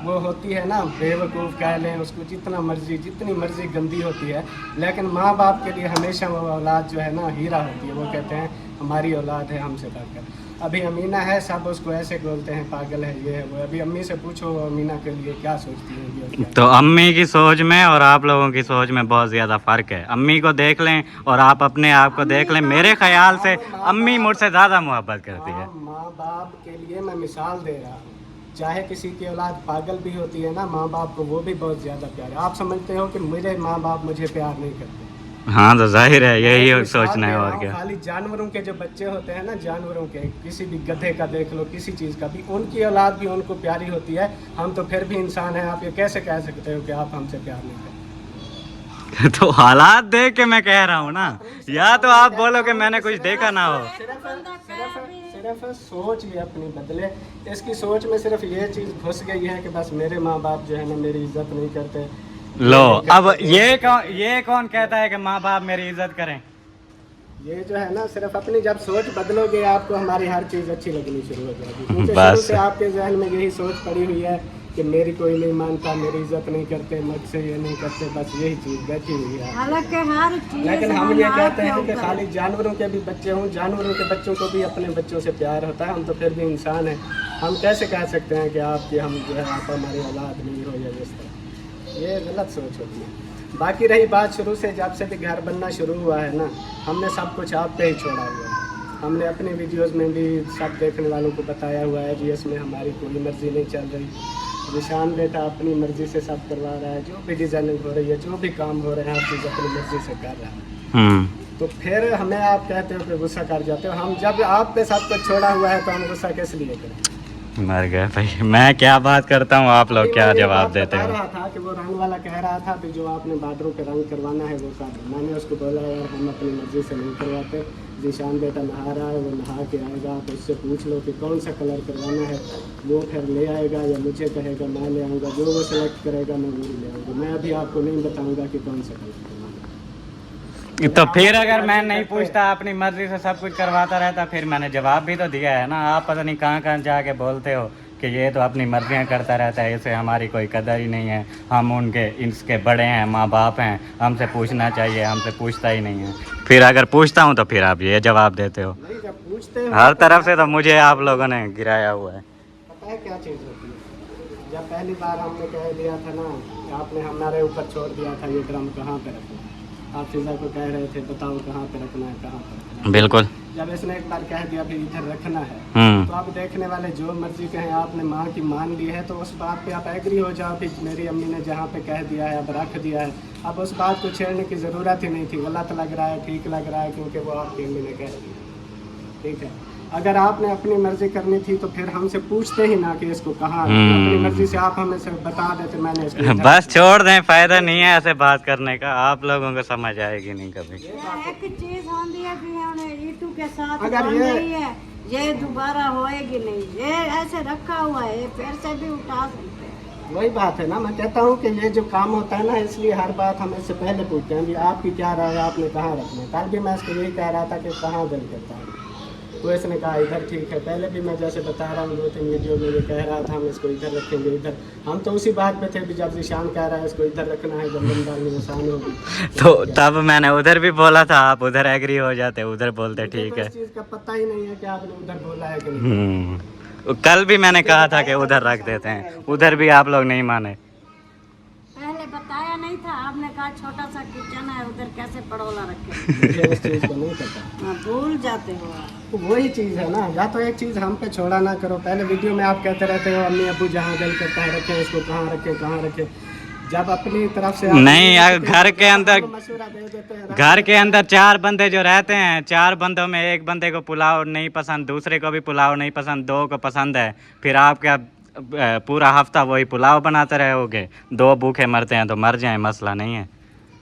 वो होती है ना, बेवकूफ़ कह लें उसको, जितनी मर्जी गंदी होती है, लेकिन माँ बाप के लिए हमेशा वो औलाद जो है ना हीरा होती है। वो कहते हैं हमारी औलाद है हमसे बढ़कर। अभी अमीना है, सब उसको ऐसे बोलते हैं पागल है, ये है वो। अभी अम्मी से पूछो अमीना के लिए क्या सोचती है। तो अम्मी की सोच में और आप लोगों की सोच में बहुत ज़्यादा फ़र्क है। अम्मी को देख लें और आप अपने आप को देख लें, मेरे ख्याल से अम्मी मुझसे ज़्यादा मोहब्बत करती है। माँ बाप के लिए मैं मिसाल दे रहा हूँ। चाहे किसी की औलाद पागल भी होती है ना, माँ बाप को वो भी बहुत ज़्यादा प्यार है। आप समझते हो कि मेरे माँ बाप मुझे प्यार नहीं करते। हाँ तो जाहिर है यही मिसाल सोचना दे है रहा और हूँ, क्या। खाली जानवरों के जो बच्चे होते हैं ना, जानवरों के, किसी भी गधे का देख लो, किसी चीज़ का भी, उनकी औलाद भी उनको प्यारी होती है। हम तो फिर भी इंसान हैं। आप ये कैसे कह सकते हो कि आप हमसे प्यार नहीं करते? तो हालात देख के मैं कह रहा हूँ ना, या तो आप बोलो कि मैंने कुछ देखा ना हो। सिर्फ सोच ये अपनी बदले। इसकी सोच में सिर्फ ये चीज़ घुस गई है कि बस मेरे माँ बाप जो है ना मेरी इज्जत नहीं करते, लो अब ये कौन कहता है कि माँ बाप मेरी इज्जत करें? ये जो है ना, सिर्फ अपनी जब सोच बदलोगे आपको हमारी हर चीज़ अच्छी लगनी शुरू हो जाएगी, क्योंकि बस। शुरू से आपके जहन में यही सोच पड़ी हुई है कि मेरी कोई नहीं मानता, मेरी इज्जत नहीं करते, मुझसे ये नहीं करते, बस यही चीज़ बैठी हुई है। हालांकि हर चीज लेकिन हम ये हमारे कहते हैं कि ऊपर खाली जानवरों के भी बच्चे हों, जानवरों के बच्चों को भी अपने बच्चों से प्यार होता है, हम तो फिर भी इंसान हैं, हम कैसे कह सकते हैं कि आपकी हम जो है आप हमारी औलाद नहीं हो या इस तरह, ये गलत सोच होती है। बाकी रही बात शुरू से जब से भी घर बनना शुरू हुआ है ना, हमने सब कुछ आप पे ही छोड़ा हुआ है। हमने अपनी वीडियोस में भी सब देखने वालों को बताया हुआ है जी, इसमें हमारी कोई मर्जी नहीं चल रही, निशान बेटा अपनी मर्जी से सब करवा रहा है, जो भी डिजाइनिंग हो रही है, जो भी काम हो रहे हैं, हर चीज़ अपनी मर्जी से कर रहा है। तो फिर हमें आप कहते हो कि गुस्सा कर जाते हो, हम जब आप पे सब कुछ छोड़ा हुआ है तो हम गुस्सा किस लिए करें? मर गए भाई, मैं क्या बात करता हूँ, आप लोग क्या मैं ये जवाब बात देते बता हो? रहा था कि वो रंग वाला कह रहा था कि जो आपने बार्डरों पे रंग करवाना है वो कर दो। मैंने उसको बोला यार हम अपनी मर्जी से नहीं करवाते, जीशान बेटा नहा रहा है, वो नहा के आएगा, आप उससे पूछ लो कि कौन सा कलर करवाना है, वो फिर ले आएगा या मुझे कहेगा, मैं ले आऊँगा, जो वो सेलेक्ट करेगा मैं वही ले आऊँगा। मैं अभी आपको नहीं बताऊँगा कि कौन सा कलर करवाना है। तो फिर अगर मैं नहीं पूछता, अपनी मर्जी से सब कुछ करवाता रहता, फिर मैंने जवाब भी तो दिया है ना। आप पता नहीं कहाँ कहाँ जाके बोलते हो कि ये तो अपनी मर्जियाँ करता रहता है, इसे हमारी कोई कदर ही नहीं है, हम उनके इसके बड़े हैं, माँ बाप हैं, हमसे पूछना चाहिए, हमसे पूछता ही नहीं है। फिर अगर पूछता हूँ तो फिर आप ये जवाब देते हो। नहीं, जब पूछते हो हर तरफ से तो मुझे आप लोगों ने गिराया हुआ है। पता है क्या चीज़ होती है, जब पहली बार हमने कह दिया था ना कि आपने हमारे ऊपर छोड़ दिया था ये ड्रम कहाँ पे रखना है, आप फिजा को कह रहे थे बताओ कहाँ पे रखना है, कहाँ पे रखना है। बिल्कुल। जब इसने एक बार कह दिया फिर इधर रखना है, हम्म। तो आप देखने वाले जो मर्जी कहें, आपने माँ की मान ली है तो उस बात पे आप एग्री हो जाओ कि मेरी अम्मी ने जहाँ पे कह दिया है अब रख दिया है, अब उस बात को छेड़ने की ज़रूरत ही नहीं थी। गलत लग रहा है, ठीक लग रहा है, क्योंकि वो आपकी अम्मी ने कह दिया, ठीक है। अगर आपने अपनी मर्जी करनी थी तो फिर हमसे पूछते ही ना कि इसको कहाँ, अपनी मर्जी से आप हमें सिर्फ बता देते मैंने इसको इधर बस छोड़ दें, फायदा नहीं है ऐसे बात करने का, आप लोगों को समझ आएगी नहीं कभी। एक चीज होती है कि हमने ईटू के साथ अगर बन ये- रही है, ये दोबारा होएगी नहीं, ये ऐसे रखा हुआ है, ये फिर से भी उठा सकते हैं। वही बात है ना, मैं कहता हूँ कि ये जो काम होता है ना, इसलिए हर बात हम इससे पहले पूछते हैं कि आपकी क्या राय है, आपने कहाँ रखना है। कल भी मैं इसको यही कह रहा था कि कहाँ दिल करता है, तो इसने कहा इधर ठीक है। पहले भी मैं जैसे बता रहा हूँ 2-3 वीडियो में ये कह रहा था हम इसको इधर रखेंगे, इधर हम तो उसी बात पे थे भी जब निशान कह रहा है इसको इधर रखना है, जब लंबा निशान होगी तो तब मैंने उधर भी बोला था, आप उधर एग्री हो जाते, उधर बोलते ठीक तो है। इस चीज़ का पता ही नहीं है कि आपने उधर बोला है कि नहीं। कल भी मैंने कहा था कि उधर रख देते हैं, उधर भी आप लोग नहीं माने। पहले बताया नहीं था, आपने कहा छोटा सा किचन है उधर कैसे पड़ोला रखे। मुझे इस चीज़ को नहीं पता। हाँ, भूल जाते हो आप। तो वही चीज़ है ना, या तो एक चीज़ हम पे छोड़ा ना करो। पहले वीडियो में आप कहते रहते हो अम्मी अब्बू जहाँ दिल करता है रखें, इसको कहाँ रखें, कहाँ रखें। जब अपनी तरफ से नहीं, यार, घर के अंदर- मशवरा दे देते हैं, घर के अंदर 4 बंदे जो रहते हैं, 4 बंदों में एक बंदे को पुलाव नहीं पसंद, दूसरे को भी पुलाव नहीं पसंद, 2 को पसंद है, फिर आप क्या पूरा हफ्ता वही पुलाव बनाते रहोगे? 2 भूखे मरते हैं तो मर जाएं, मसला नहीं है।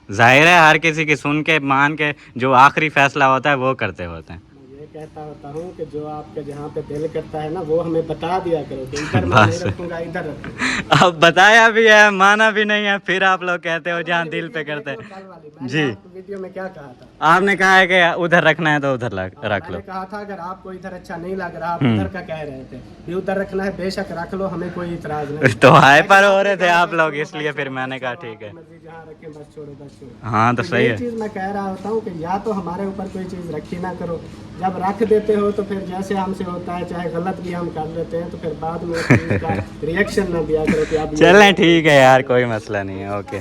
जाहिर है हर किसी की सुन के मान के जो आखिरी फैसला होता है वो करते होते हैं। मैं ये कहता होता हूँ कि जो आपके जहाँ पे दिल करता है ना वो हमें बता दिया करो कि इधर मैं नहीं बस। रखूँगा, इधर रखूँगा। अब बताया भी है, माना भी नहीं है, फिर आप लोग कहते हो जहाँ दिल पे करते हैं। कल वाली मैंने जी। आपको वीडियो में क्या कहा था? आपने कहा है कि उधर रखना है तो उधर रख लो। मैंने कहा था अगर आपको इधर अच्छा नहीं लग रहा, आप उधर का कह रहे थे भी उधर रखना है, बेशक रख लो, हमें कोई इतराज नहीं। तो हाइपर हो रहे थे आप लोग, इसलिए फिर मैंने कहा ठीक है। मर्जी जहाँ रखें बस छोड़ो, बस छोड़ो। हाँ तो सही ये है। चीज़ मैं कह रहा होता हूँ कि या तो हमारे ऊपर कोई चीज़ रखी ना करो, जब रख देते हो तो फिर जैसे हमसे होता है, चाहे गलत भी हम कर लेते हैं, तो फिर बाद में उस चीज़ का रिएक्शन ना दिया करो कि आप चलें ठीक है यार, कोई मसला नहीं है। ओके,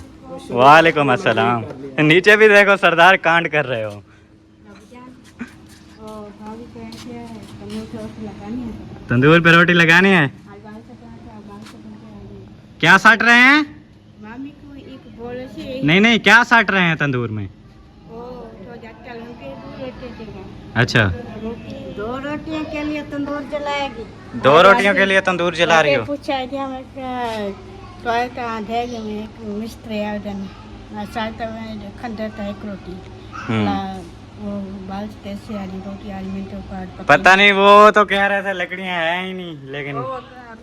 वालेकुम अस्सलाम। नीचे भी देखो सरदार कांड कर रहे हो। भाभी को ऐसे है, तंदूर पे रोटी लगानी है, तंदूर पे रोटी लगानी है, आलू से पराठा, आलू से पराठा। क्या साट रहे हैं? मामी को एक बोले से नहीं नहीं, क्या साट रहे हैं तंदूर में? वो तो जाकर उनके 2 रोटी देगा। अच्छा, 2 रोटियों के लिए तंदूर जलाएगी। 2 रोटियों के लिए तंदूर जला रही हो? पूछा था मैं टॉय का ढेग में एक मिस्त्री आया था ना, साथ में खंडर था एक रोटी ला, वो बाल कैसे वाली रोटी आज मिनटों पर पता नहीं, वो तो कह रहे थे लकड़ियां है ही नहीं, लेकिन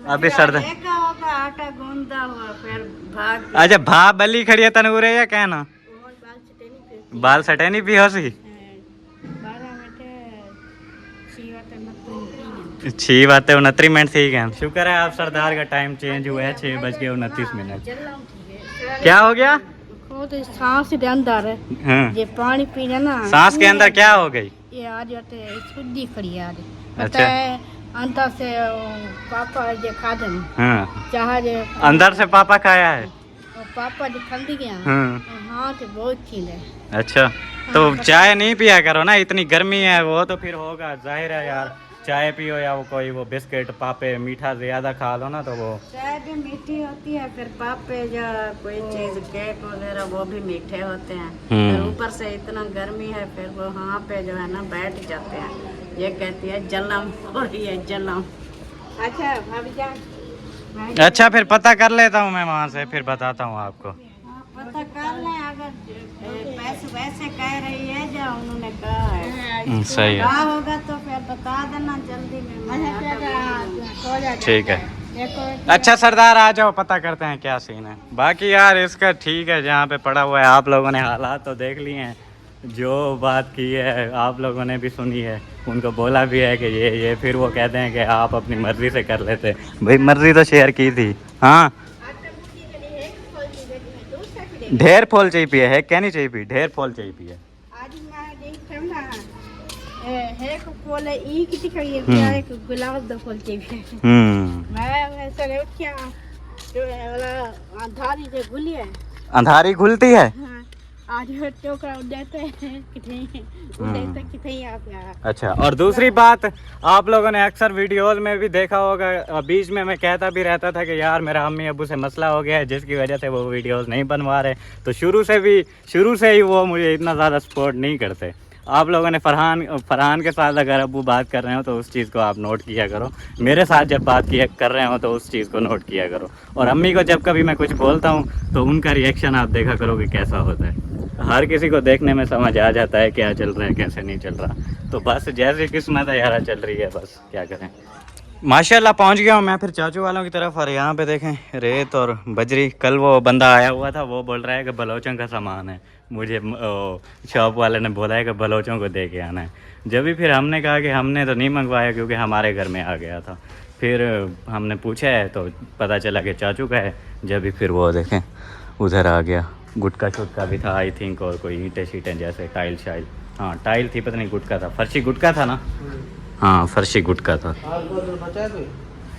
अभी सर्द देखा होगा आटा गूंदा हुआ फिर भाग अच्छा भा बली खड़ी है तनूरे या क्या ना और बाल छटे नहीं फिर बाल सटे नहीं पी होसी 12 मिनट सीवा ते मत 6:29 ठीक है। शुक्र है आप सरदार का टाइम चेंज हुआ है 6:29। क्या हो गया? वो तो सांस के अंदर है हाँ। ये पानी पीना ना सांस के अंदर क्या हो गई? ये आ जाते शुद्धि खड़ी आ रही अच्छा। पता है अंदर से पापा जे खादे हाँ जहाज अंदर से पापा खाया है। पापा जी खंड गया हाँ हाँ तो बहुत चीज है अच्छा तो चाय नहीं पिया करो ना, इतनी गर्मी है वो तो फिर होगा जाहिर है यार। चाय पियो या वो कोई वो बिस्किट पापे मीठा ज्यादा खा लो ना तो वो चाय भी मीठी होती है फिर पापे या कोई चीज केक वगैरह वो भी मीठे होते हैं फिर ऊपर से इतना गर्मी है फिर वो वहाँ पे जो है ना बैठ जाते हैं। ये कहती है जलम हो रही है जलम। अच्छा भाभी जान अच्छा फिर पता कर लेता हूँ मैं वहाँ से फिर बताता हूँ आपको। हाँ, पता कर लें अगर पैसे वैसे कह रही है जो उन्होंने कहा है सही है कहा होगा तो फिर बता देना जल्दी में ठीक है। अच्छा सरदार आ जाओ पता करते हैं क्या सीन है। बाकी यार इसका ठीक है जहाँ पे पड़ा हुआ है आप लोगों ने हालात तो देख लिए हैं, जो बात की है आप लोगों ने भी सुनी है, उनको बोला भी है कि ये फिर वो कहते हैं कि आप अपनी मर्जी से कर लेते। भाई मर्जी तो शेयर की थी। हाँ ढेर फूल चाहिए है क्या नहीं चाहिए ढेर फूल चाहिए। आज मैं देखा ना है को फूल है ई कितनी खड़ी है एक गुलाब दा फूल चाहिए मैं ऐसा नहीं क्या जो वाला अंधारी जो गुली है अंधारी घुलती है। हाँ, आज टोकरा देते हैं कितने आप यार। अच्छा और दूसरी बात आप लोगों ने अक्सर वीडियोस में भी देखा होगा बीच में मैं कहता भी रहता था कि यार मेरा अम्मी अब्बू से मसला हो गया है जिसकी वजह से वो वीडियोस नहीं बनवा रहे। तो शुरू से ही वो मुझे इतना ज़्यादा सपोर्ट नहीं करते। आप लोगों ने फरहान के साथ अगर अब्बू बात कर रहे हो तो उस चीज़ को आप नोट किया करो, मेरे साथ जब बात कर रहे हो तो उस चीज़ को नोट किया करो। और अम्मी को जब कभी मैं कुछ बोलता हूँ तो उनका रिएक्शन आप देखा करो कि कैसा होता है। हर किसी को देखने में समझ आ जाता है क्या चल रहा है कैसे नहीं चल रहा। तो बस जैसी किस्मत है यार चल रही है, बस क्या करें। माशाल्लाह पहुंच गया हूँ मैं फिर चाचू वालों की तरफ। और यहाँ पे देखें रेत और बजरी। कल वो बंदा आया हुआ था वो बोल रहा है कि बलोचों का सामान है, मुझे शॉप वाले ने बोला है कि बलोचों को दे के आना है। जब भी फिर हमने कहा कि हमने तो नहीं मंगवाया क्योंकि हमारे घर में आ गया था। फिर हमने पूछा है तो पता चला कि चाचू का है। जब भी फिर वो देखें उधर आ गया। गुटका छुटका भी था आई थिंक और कोई ईंटें शीटें जैसे टाइल शाइल। हाँ टाइल थी पता नहीं गुटका था, फर्शी गुटका था ना। हाँ फर्शी गुटका था।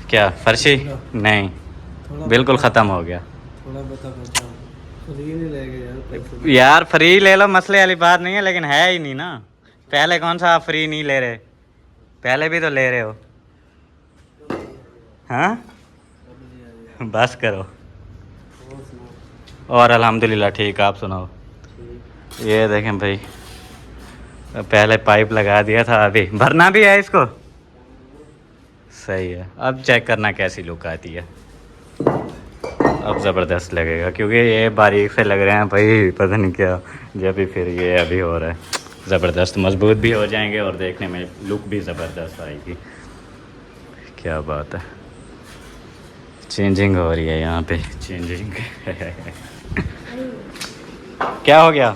क्या फर्शी नहीं बिल्कुल ख़त्म हो गया यार। फ्री ले लो मसले वाली बात नहीं है लेकिन है ही नहीं ना। पहले कौन सा आप फ्री नहीं ले रहे, पहले भी तो ले रहे हो। हाँ बस करो। और अल्हम्दुलिल्लाह ठीक, आप सुनाओ। ये देखें भाई पहले पाइप लगा दिया था, अभी भरना भी है इसको। सही है, अब चेक करना कैसी लुक आती है। अब ज़बरदस्त लगेगा क्योंकि ये बारीक से लग रहे हैं भाई, पता नहीं क्या। जब भी फिर ये अभी हो रहा है ज़बरदस्त, मजबूत भी हो जाएंगे और देखने में लुक भी ज़बरदस्त आएगी। क्या बात है, चेंजिंग हो रही है यहाँ पे, चेंजिंग। क्या हो गया?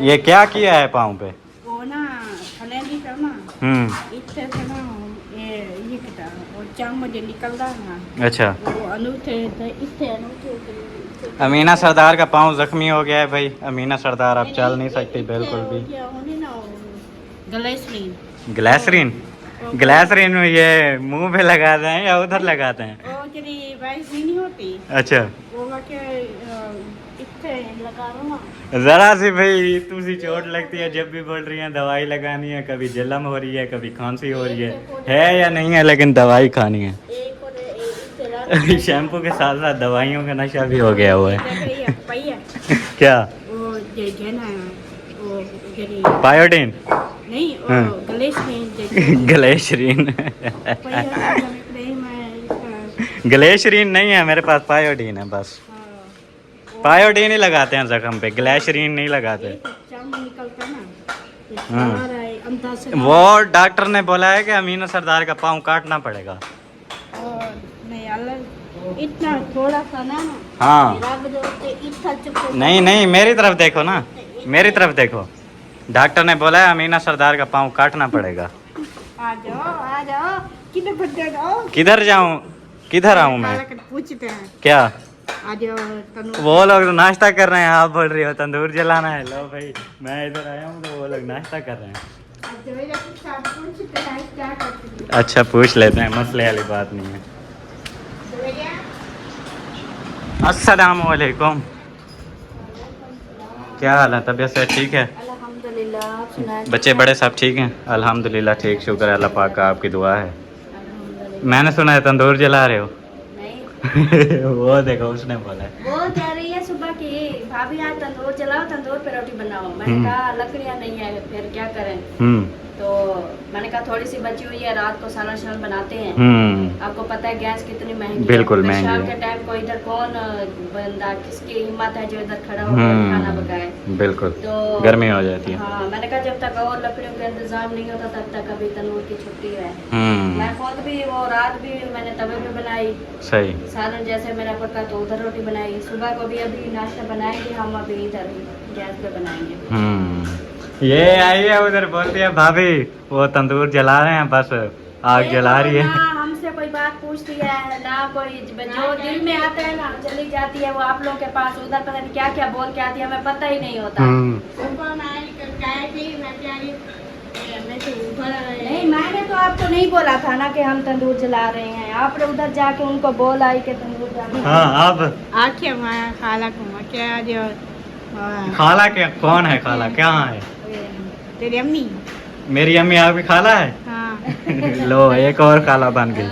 ये क्या किया है पाँव पे? वो ना फलेंदी का ना इतने से ना ये किता वो चाम जो निकल रहा ना। अच्छा वो अनूठे इतने अनूठे। अमीना सरदार का पाँव जख्मी हो गया है भाई। अमीना सरदार अब चल नहीं सकती बिल्कुल भी। ग्लैसरीन ग्लैसरीन ये मुंह पे लगाते हैं या उधर लगाते हैं? वो जरी वाइस नहीं होती। अच्छा वो के इतने लगा रहा ना। ज़रा सी भाई तुझे चोट लगती है जब भी बोल रही है दवाई लगानी है, कभी जलन हो रही है कभी खांसी हो रही है या नहीं है, लेकिन दवाई खानी है। शैम्पू के साथ साथ दवाइयों का नशा भी हो गया हुआ है। क्या? वो पायोडीन नहीं ग्लेशरीन। ग्लेशरीन नहीं है मेरे पास, पायोडीन है बस। पायोडीन ही लगाते हैं जख्म पे, ग्लेशरीन नहीं लगाते। वो डॉक्टर ने बोला है कि अमीना सरदार का पाँव काटना पड़ेगा। इतना थोड़ा सा ना हाँ रब दो ते इतना चुप नहीं नहीं, मेरी तरफ देखो ना, मेरी तरफ देखो। डॉक्टर ने बोला है अमीना सरदार का पाँव काटना पड़ेगा। आ जाओ किधर भटक जाओ किधर जाऊं, किधर आऊं मैं? पूछते हैं क्या आ जाओ तनु वो लोग तो नाश्ता कर रहे हैं, आप बोल रही हो तंदूर जलाना है। लो भाई, मैं इधर आया हूँ तो वो लोग नाश्ता कर रहे हैं। पूछते हैं क्या करते अच्छा पूछ लेते हैं, मसले वाली बात नहीं है। अस्सलाम वालेकुम, क्या हाल है? तबीयत से ठीक है? अल्हम्दुलिल्लाह। आप सुनाएं? बच्चे बड़े सब ठीक हैं? अल्हम्दुलिल्लाह ठीक, शुक्र है अल्लाह पाक का, आपकी दुआ है। अल्हम्दुलिल्लाह। मैंने सुना है तंदूर जला रहे हो। नहीं वो देखो उसने बोला है। वो कह रही है सुबह की भाभी आज तंदूर जलाओ, तंदूर पे रोटी बनाओ। मैंने कहा लकड़ियाँ नहीं है फिर क्या करें, तो मैंने कहा थोड़ी सी बची हुई है, रात को सालन शालन बनाते हैं। आपको पता है गैस कितनी महंगी बिल्कुल है। महंगी शाम है। के टाइम को इधर कौन बंदा किसकी हिम्मत है जो इधर खड़ा होकर खाना पकाए। बिल्कुल तो गर्मी हो जाती है। हाँ मैंने कहा जब तक और लकड़ियों का इंतजाम नहीं होता तब तक अभी तंदूर की छुट्टी है। मैं खुद भी वो रात भी मैंने तवे पे बनाई सही। सालन जैसे मेरा पक्का, तो उधर रोटी बनाई। सुबह को भी अभी नाश्ता बनाएंगे हम, अभी इधर गैस पे बनाएंगे। ये आई है उधर, बोलती है भाभी वो तंदूर जला रहे हैं, बस आग जला रही है। ना हमसे कोई बात पूछती है ना कोई, जो दिल में आता है ना चली जाती है वो आप लोगों के पास। उधर पता नहीं क्या क्या बोल के आती है, हमें पता ही नहीं होता। नहीं मैंने तो आपको नहीं बोला था ना कि हम तंदूर जला रहे हैं। आप उधर जाके उनको बोल आई कि तंदूर जला। हाँ आप आखे खाला को क्या जो खाला क्या, कौन है खाला, क्या है? तेरी अम्मी। मेरी अम्मी आपकी खाला है? हाँ। लो एक और खाला बन गई।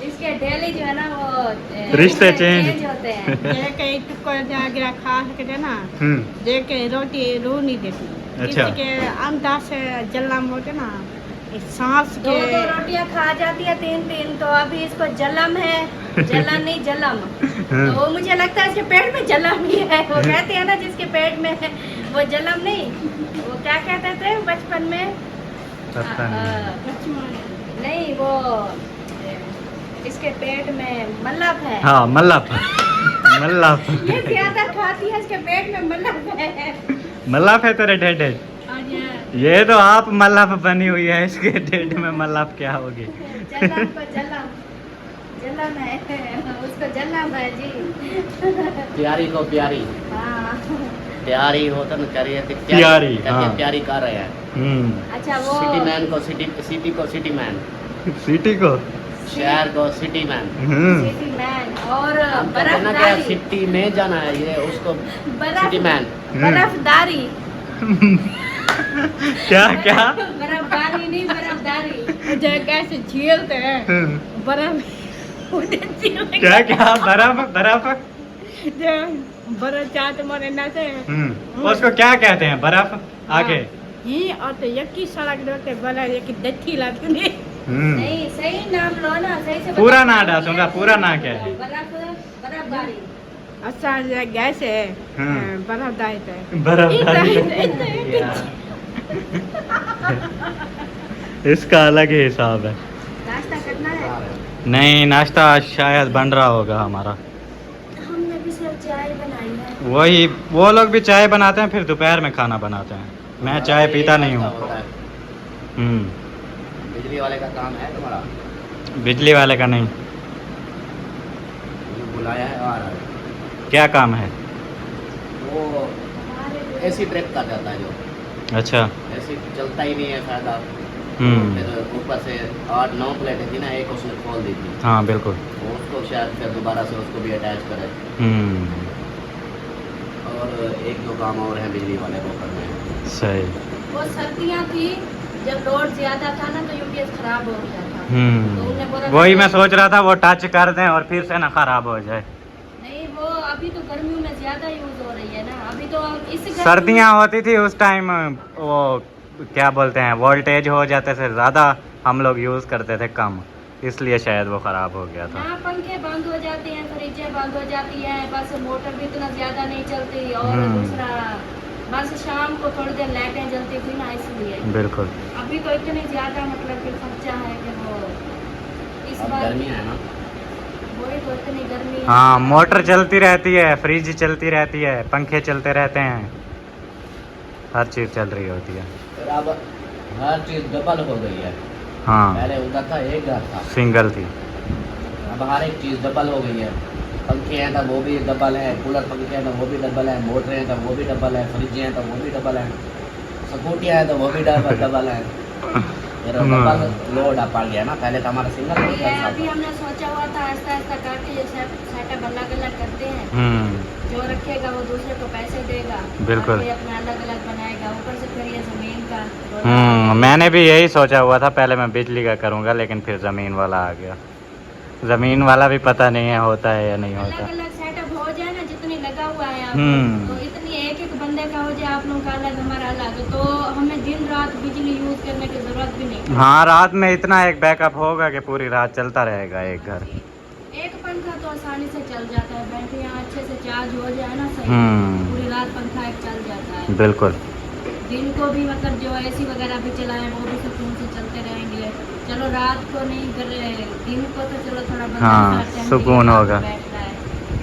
इसके डेली जो है ना वो रिश्ते चेंज होते हैं। कहीं टुकड़ जाके खा सकते ना, देखे रोटी रू नहीं देती। अच्छा। के अंदर से जलम होते ना, सांस के दो रोटियां खा जाती है 3-3, तो अभी इसको जलम है, जलन नहीं जलम। तो वो मुझे लगता है इसके पेट में जलम ही है। वो कहते हैं ना जिसके पेट में है वो जलम नहीं, वो क्या कहते थे बचपन में, पता नहीं वो इसके पेट में मल्लफ है। हाँ मल्लफ, मल्लफ। ये ज्यादा खाती है, इसके पेट में मल्लफ है। मल्लफ है तेरे ढेढे? ये तो आप मल्लफ बनी हुई है, इसके ढेढे में मल्लफ क्या होगी? जलम को जलम, जलम है उसको जलम है जी। प्यारी को प्यारी, हाँ प्यारी होता ना करिए प्यारी, हाँ। प्यारी कर रहे हैं। अच्छा वो सिटी मैन को सिटी को सिटी मैन, सिटी को शहर को सिटी मैन। City man. और हम कहते ना क्या बर्फदारी, सिटी में जाना है, ये उसको सिटी मैन। बर्फदारी। क्या क्या? बर्फदारी नहीं बर्फदारी, जो कैसे झीलते हैं बर्फ। क्या क्या? बर्फ, बर्फ, जो बर्फ चाट मरे ना से उसको क्या कहते हैं? बर्फ आगे ये और तो यकी सड़क दोते बड़ा यकी दच्छी लगती नहीं। सही नाम लो ना, सही से पूरा ना डालूंगा, पूरा ना क्या है? बर्फदारी। अच्छा गैस है बर्फदारी पे बर्फदारी। इसका अलग ही हिसाब है। नाश्ता करना है? नहीं नाश्ता शायद बन रहा होगा हमारा। हमने भी सिर्फ चाय बनाई है। वही वो लोग भी चाय बनाते हैं, फिर दोपहर में खाना बनाते हैं। मैं चाय पीता नहीं हूँ। बिजली वाले का काम है तुम्हारा? बिजली वाले का नहीं। बुलाया है आ रहा है। क्या काम है? वो एसी ट्रिप कर जाता है जो। अच्छा। एसी चलता ही नहीं है फायदा। फिर ऊपर से 8-9 प्लेटें थी ना, एक उसने खोल दी थी। हाँ बिल्कुल। वो उसको शायद फिर दोबारा से उसको भी अटैच करे। और 1-2 काम और हैं बिजली वाले को करने हैं। सही। वो सर्दियाँ थी जब लोड ज्यादा था ना, तो यूपीएस खराब हो गया था। तो उन्हें बोला वही मैं सोच रहा था वो टच कर दें और फिर से ना खराब हो जाए। नहीं वो अभी तो गर्मियों में ज्यादा यूज हो रही है ना, अभी तो इस सर्दियाँ होती थी उस टाइम, वो क्या बोलते हैं, वोल्टेज हो जाते थे ज़्यादा, हम लोग यूज़ करते थे कम, इसलिए शायद वो ख़राब हो गया था। ना पंखे बंद हो जाते हैं, फ्रिजें बंद हो जाती हैं, बस मोटर भी इतना ज़्यादा नहीं चलती। और दूसरा बस शाम को थोड़ी देर लाइटें जलती थी ना, इसलिए। बिल्कुल। अभी तो इतनी ज़्यादा मतलब कि खर्चा है कि वो इस बार गर्मी है ना, वही तो इतनी गर्मी है। हाँ, मोटर चलती रहती है, फ्रिज चलती रहती है, पंखे चलते रहते हैं, हर चीज़ चल रही होती है। फिर अब हर चीज़ डबल हो गई है। हाँ, पहले उधर था एक घर था, सिंगल थी। अब हर एक चीज़ डबल हो गई है। पंखे हैं तो वो भी डबल है, कूलर पंखे हैं तो वो भी डबल है, मोटरें हैं तो वो भी डबल है, फ्रिज हैं तो वो भी डबल है, स्कूटियाँ हैं तो वो भी डबल है। फिर डबल लोड आ पड़ गया ना। पहले तो हमारा सिंगल ये था। अभी हमने सोचा हुआ था ऐसा ऐसा करके जैसे सेटअप अलग अलग करते हैं, जो रखेगा वो दूसरे को पैसे देगा, बिल्कुल। और कोई अपना अलग अलग बनाएगा। ऊपर से फिर ये जमीन का मैंने भी यही सोचा हुआ था, पहले मैं बिजली का करूँगा, लेकिन फिर ज़मीन वाला आ गया। ज़मीन वाला भी पता नहीं है होता है या नहीं होता। अलग अलग सेटअप हो जाए ना, जितनी लगा हुआ है आप तो इतनी एक एक बंदे का हो जाए, आप लोगों का अलग हमारा अलग, तो हमें दिन रात बिजली यूज करने की जरूरत भी नहीं। हाँ, रात में इतना एक बैकअप होगा कि पूरी रात चलता रहेगा एक घर। एक पंखा तो आसानी से चल जाता है, बैटरी यहाँ अच्छे से चार्ज हो जाए ना सही, पूरी रात पंखा एक चल जाता है। बिल्कुल। दिन को भी मतलब जो एसी वगैरह भी चलाएं वो भी सुकून से चलते रहेंगे। चलो रात को नहीं कर रहे, दिन को तो चलो थोड़ा बंदा हाँ, सुकून होगा। बैठता है।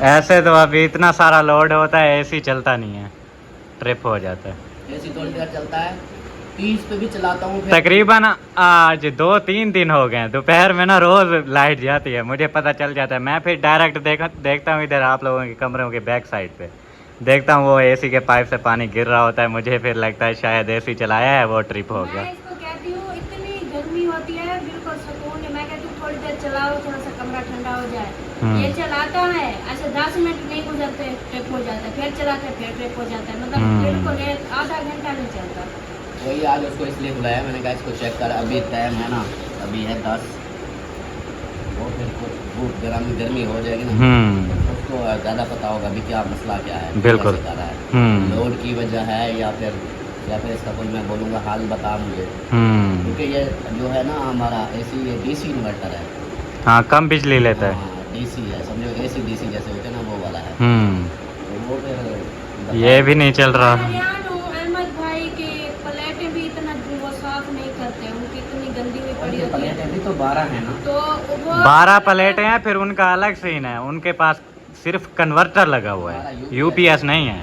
ऐसे तो अभी इतना सारा लोड होता है, एसी चलता नहीं है, ट्रिप हो जाता है। एसी थोड़ी देर चलता है, 30 पे भी चलाता हूँ। तकरीबन आज 2-3 दिन हो गए, दोपहर में ना रोज लाइट जाती है, मुझे पता चल जाता है। मैं फिर डायरेक्ट देखता हूँ इधर आप लोगों के कमरों के बैक साइड पे, देखता हूँ वो एसी के पाइप से पानी गिर रहा होता है, मुझे फिर लगता है शायद एसी चलाया है, वो ट्रिप हो गया। मैं इसको कहती हूँ इतनी गर्मी होती है, बिल्कुल सुकून है। मैं कहती हूँ थोड़ी देर चलाओ, थोड़ा सा कमरा ठंडा हो जाए। ये चलाता है ऐसे 10 मिनट नहीं गुजरते ट्रिप हो जाता है, फिर चलाते फिर ट्रिप हो जाता है, मतलब बिल्कुल आधा घंटा नहीं चलता। वही आज उसको इसलिए बुलाया, मैंने कहा इसको चेक कर, अभी टाइम है ना, अभी है 10, वो फिर कुछ बहुत गर्मी हो जाएगी ना, उसको ज़्यादा पता होगा अभी क्या मसला क्या है, बिल्कुल। कैसे कर रहा है, लोड की वजह है या फिर इसका कुछ मैं बोलूँगा हाल बता मुझे। क्योंकि ये जो है ना हमारा एसी, ये डीसी इन्वर्टर है। हाँ, कम बिजली लेता है। हाँ, डीसी है, समझो एसी डीसी जैसे होते हैं ना, वो वाला है। तो वो फिर ये भी नहीं चल रहा। अहमद भाई की प्लेटें भी इतना वो साफ नहीं करते, उनकी इतनी गंदी हुई पड़ी होती है। प्लेटें भी तो 12 है ना, तो वो 12 प्लेटें हैं, फिर उनका अलग सीन है, उनके पास सिर्फ कन्वर्टर लगा हुआ है, यूपीएस नहीं है।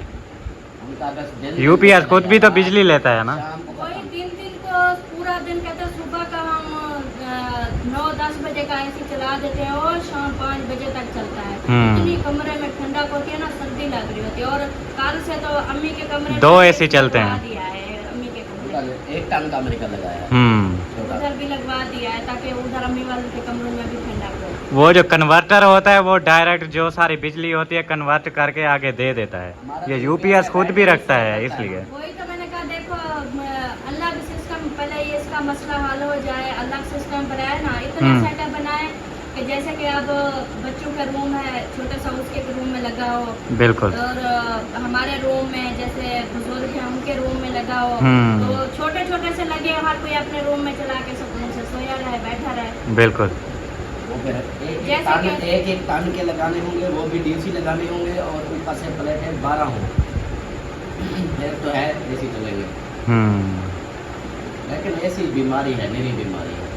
उनका बस दिन यूपीएस खुद भी तो बिजली लेता है ना। शाम को वही दिन को पूरा दिन कहते हैं, सुबह का हम 9-10 बजे का एसी चला देते हैं और शाम 5 बजे तक चलता है। इतनी कमरे में ठंडक होती है ना, सर्दी लग रही होती है। और कल से तो अम्मी के कमरे में 2 एसी चलते हैं। दिया है अम्मी के कमरे, 1 टन का अमेरिका लगाया है। उधर भी लगवा दिया है ताकि उधर अम्मी वाले के कमरों में भी ठंडक हो। वो जो कन्वर्टर होता है वो डायरेक्ट जो सारी बिजली होती है कन्वर्ट करके आगे दे देता है, ये यूपीएस खुद भी रखता है इसलिए। वही तो मैंने कहा देखो अलग सिस्टम, पहले ये इसका मसला हल हो जाए, अलग सिस्टम बनाए ना, इतना सेटअप बनाए कि जैसे कि अब बच्चों का रूम है छोटा सा, उसके रूम में लगा हो, बिल्कुल। और हमारे रूम में जैसे बुजुर्ग हैं उनके रूम में लगा हो, तो छोटे छोटे से लगे, हर कोई अपने रूम में चला के सुकून से सोया रहे, बैठा रहे। बिल्कुल। वो फिर एक टन के लगाने होंगे, वो भी डीसी लगाने होंगे, और ऊपर से प्लेटें 12 हों, फिर तो है एसी चलेंगे। लेकिन ऐसी बीमारी है, मेरी बीमारी है।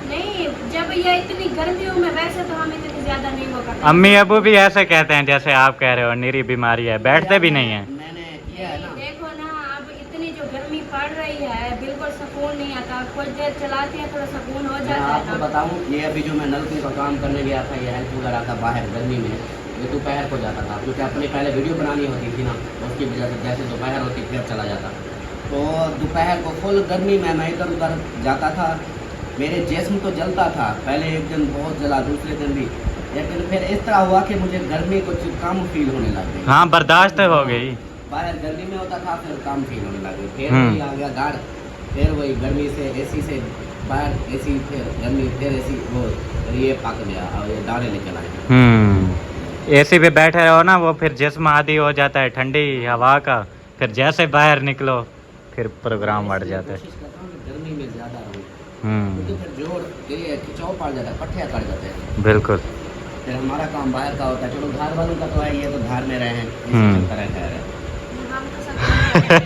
नहीं, जब ये इतनी गर्मियों में, वैसे तो हम इतनी ज्यादा नहीं वो करते। अम्मी अबू भी ऐसे कहते हैं जैसे आप कह रहे हो, निरी बीमारी है, बैठते भी नहीं है। मैंने किया है ना, देखो ना अब इतनी जो गर्मी पड़ रही है, बिल्कुल सुकून नहीं आता। कुछ देर चलाते हैं थोड़ा सुकून हो मैं जाता है आपको ना। बताऊं, ये अभी जो मैं नलके का काम करने गया था, ये हेल्प वगैरह था बाहर गर्मी में, ये दोपहर को जाता था, क्योंकि अपनी पहले वीडियो बनानी होती थी ना, उसकी वजह से जैसे दोपहर होती फिर चला जाता। तो दोपहर को फुल गर्मी में मैं इधर उधर जाता था, मेरे जिस्म तो जलता था, पहले एक दिन बहुत जला, दूसरे दिन भी, लेकिन फिर इस तरह हुआ कि मुझे गर्मी कुछ कम फील होने लग गई। हाँ, बर्दाश्त हो गई। बाहर गर्मी में होता था, फिर कम फील होने लग गई, फिर वही आ गया घर, फिर वही गर्मी से एसी से बाहर एसी, फिर गर्मी, फिर एसी, वो फिर ये पक गया और ये दाने निकल आए। एसी पे बैठे रहो ना, वो फिर जिस्म आदी हो जाता है ठंडी हवा का, फिर जैसे बाहर निकलो फिर प्रोग्राम बढ़ जाता है। कोशिश करता हूँ कि गर्मी में ज़्यादा रहूँ, तो फिर जोर ये खिंचाव पड़ जाता है, पट्टियाँ कट जाते हैं। बिल्कुल। फिर हमारा काम बाहर का होता है, चलो घर वालों का तो है, ये तो घर में रहे हैं, इसी चलता रहता है। हम तो सब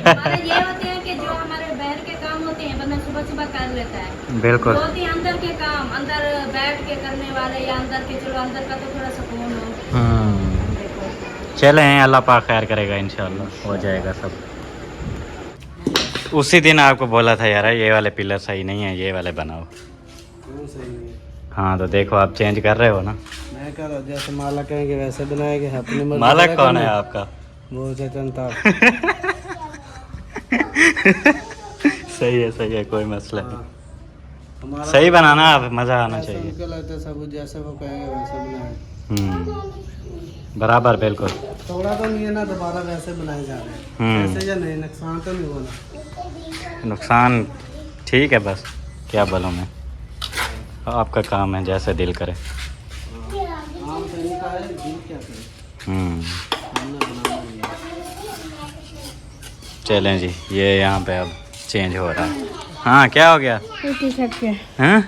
हमारे ये होते हैं कि जो हमारे बहर के काम होते होते हैं, बंदा सुबह सुबह कर लेता है। बिल्कुल बहुत ही अंदर के काम, अंदर बैठ के करने वाले, या अंदर के, चलो अंदर का तो थोड़ा सुकून हो। देखो चले हैं, अल्लाह पाक खैर करेगा इंशाल्लाह, हो जाएगा सब। उसी दिन आपको बोला था यार ये वाले पिलर सही नहीं है, ये वाले बनाओ। क्यों सही है? हाँ तो देखो आप चेंज कर रहे हो ना। मैं कर जैसे माला कहेंगे वैसे बनाएंगे, अपनी मर्जी मालक से कौन करना है आपका? वो जनता। सही है, कोई मसला नहीं। हमारा सही बनाना, आप मज़ा आना ऐसा चाहिए। उनको लगता है सब जैसे वो कहेंगे वैसे बनाए। बराबर बिल्कुल। थोड़ा तो नहीं है ना, दोबारा वैसे बनाए जा रहे हैं। ऐसे या नहीं, नुकसान तो नहीं होना। नुकसान ठीक है, बस क्या बोलूँ मैं, आपका काम है, जैसे दिल करे। आम तो नहीं खाए, दिल क्या करे, हम्म बनाना नहीं है। चलें जी, ये यहाँ पे अब चेंज हो रहा है। हाँ क्या हो गया? हाँ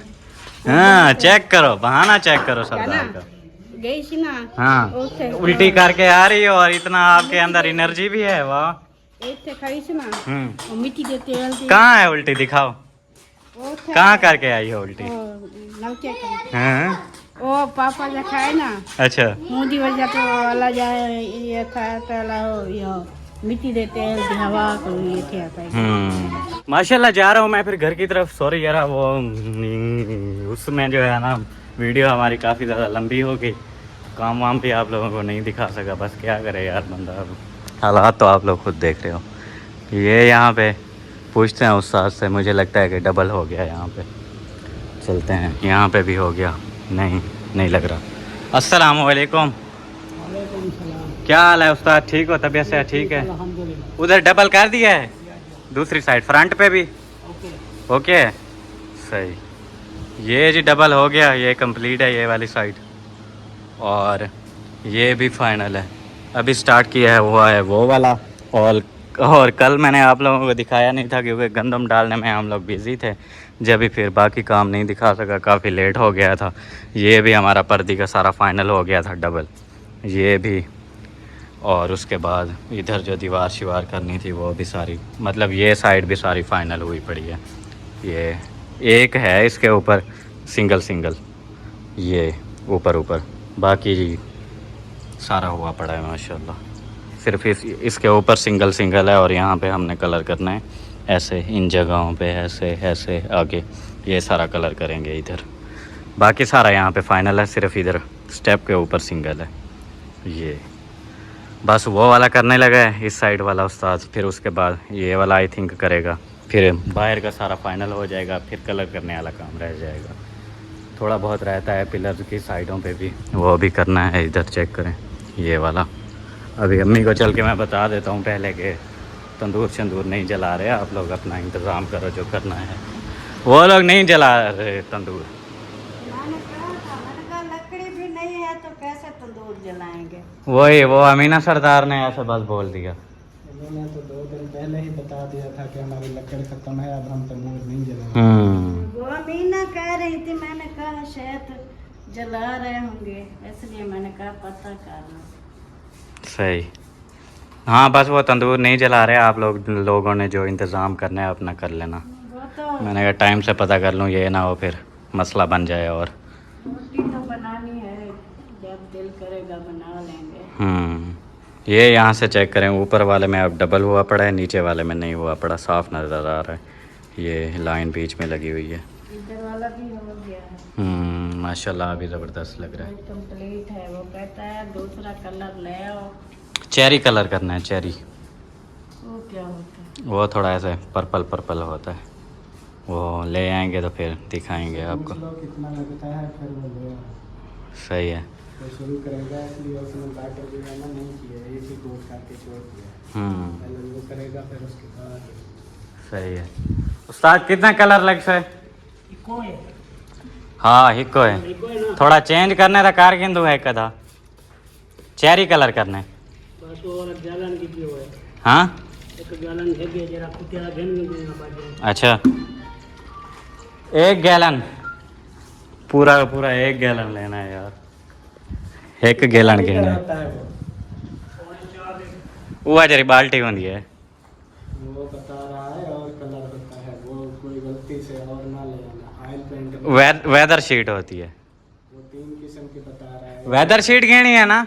हाँ, चेक करो, बहाना चेक करो सरदार का। गई थी ना हाँ उल्टी करके आ रही हो, और इतना आपके अंदर एनर्जी भी है, वाह। एक से खड़ी थी ना, वो मिट्टी के तेल थी, कहाँ है उल्टी, दिखाओ वो थे कहाँ करके आई हो उल्टी? वो नलके का, हाँ वो पापा जो खाए ना, अच्छा मुंडी वजह तो वाला जाए ये खाया तो हो ये मिट्टी दे तेल दी हवा को ये क्या पाएगा। माशाल्लाह। जा रहा हूँ मैं फिर घर की तरफ। सॉरी यार, वो उसमें जो है ना वीडियो हमारी काफ़ी ज़्यादा लंबी हो गई, काम वाम भी आप लोगों को नहीं दिखा सका, बस क्या करे यार बंदा, अब हालात तो आप लोग खुद देख रहे हो। ये यहाँ पे पूछते हैं उस्ताद से, मुझे लगता है कि डबल हो गया यहाँ पे। चलते हैं, यहाँ पे भी हो गया, नहीं लग रहा। अस्सलाम वालेकुम, क्या हाल है उस्ताद, ठीक हो, तबीयत से ठीक है? उधर डबल कर दिया है, दूसरी साइड फ्रंट पे भी ओके सही। ये जी डबल हो गया, ये कंप्लीट है ये वाली साइड, और ये भी फाइनल है। अभी स्टार्ट किया है वो वाला, और कल मैंने आप लोगों को दिखाया नहीं था क्योंकि गंदम डालने में हम लोग बिज़ी थे, जब भी फिर बाकी काम नहीं दिखा सका, काफ़ी लेट हो गया था। ये भी हमारा पर्दी का सारा फाइनल हो गया था डबल, ये भी, और उसके बाद इधर जो दीवार शिवार करनी थी वो भी सारी, मतलब ये साइड भी सारी फाइनल हुई पड़ी है। ये एक है इसके ऊपर सिंगल ये ऊपर, बाकी जी सारा हुआ पड़ा है माशाल्लाह। सिर्फ इसके ऊपर सिंगल है, और यहाँ पे हमने कलर करना है ऐसे, इन जगहों पे ऐसे आगे ये सारा कलर करेंगे इधर। बाकी सारा यहाँ पे फाइनल है, सिर्फ इधर स्टेप के ऊपर सिंगल है। ये बस वो वाला करने लगा है इस साइड वाला उस्ताद, फिर उसके बाद ये वाला आई थिंक करेगा, फिर बाहर का सारा फाइनल हो जाएगा, फिर कलर करने वाला काम रह जाएगा। थोड़ा बहुत रहता है पिलर की साइडों पे भी, वो भी करना है। इधर चेक करें ये वाला। अभी अम्मी को चल के मैं बता देता हूँ पहले कि तंदूर शंदूर नहीं जला रहे, आप लोग अपना इंतज़ाम करो जो करना है। वो लोग नहीं जला रहे तंदूर, मैंने कहा लकड़ी भी नहीं है तो कैसे तंदूर जलाएंगे। वही वो अमीना सरदार ने ऐसे बस बोल दिया। मैंने तो 2 दिन पहले ही बता दिया था कि हमारी लकड़ खत्म है, अब हम तंदूर नहीं जलाएंगे। वो अमीना कह रही थी, मैंने कहा शायद जला रहे होंगे, इसलिए मैंने कहा पता करना। सही, हाँ बस वो तंदूर नहीं जला रहे, आप लोगों ने जो इंतज़ाम करना है अपना कर लेना। वो तो मैंने कहा टाइम से पता कर लूँ, ये ना हो फिर मसला बन जाए। और रोटी तो बनानी है, जब दिल करेगा बना लेंगे। ये यहाँ से चेक करें, ऊपर वाले में अब डबल हुआ पड़ा है, नीचे वाले में नहीं हुआ पड़ा, साफ नज़र आ रहा है। ये लाइन बीच में लगी हुई है। इधर वाला भी हो गया है, माशाल्लाह अभी ज़बरदस्त लग रहा है। कंप्लीट है। वो कहता है दूसरा कलर ले आओ, चेरी कलर करना है, चेरी। वो क्या होता है? वो थोड़ा ऐसे पर्पल होता है, वो ले आएंगे तो फिर दिखाएंगे आपको। कितना लगता है फिर वो ले आओ। सही है। तो शुरू करेगा, इसलिए उसने बैटर भी है ना नहीं किया, एक ही कोट करके छोड़ दिया। पहले वो करेगा फिर उसके बाद। सही है उस्ताद, कितना कलर लग से? हाँ हिको है, थोड़ा चेंज करने का कार किंतु है कदा चेरी कलर करने। हाँ अच्छा, 1 गैलन पूरा का पूरा 1 गैलन लेना है यार, 1 गैलन गिनना है। वो जरी बाल्टी होती है, वो बता रहा है और कलर होता है, वो वेदर शीट होती है, वो 3 किस्म की बता रहा है। वेदर शीट कहनी है ना।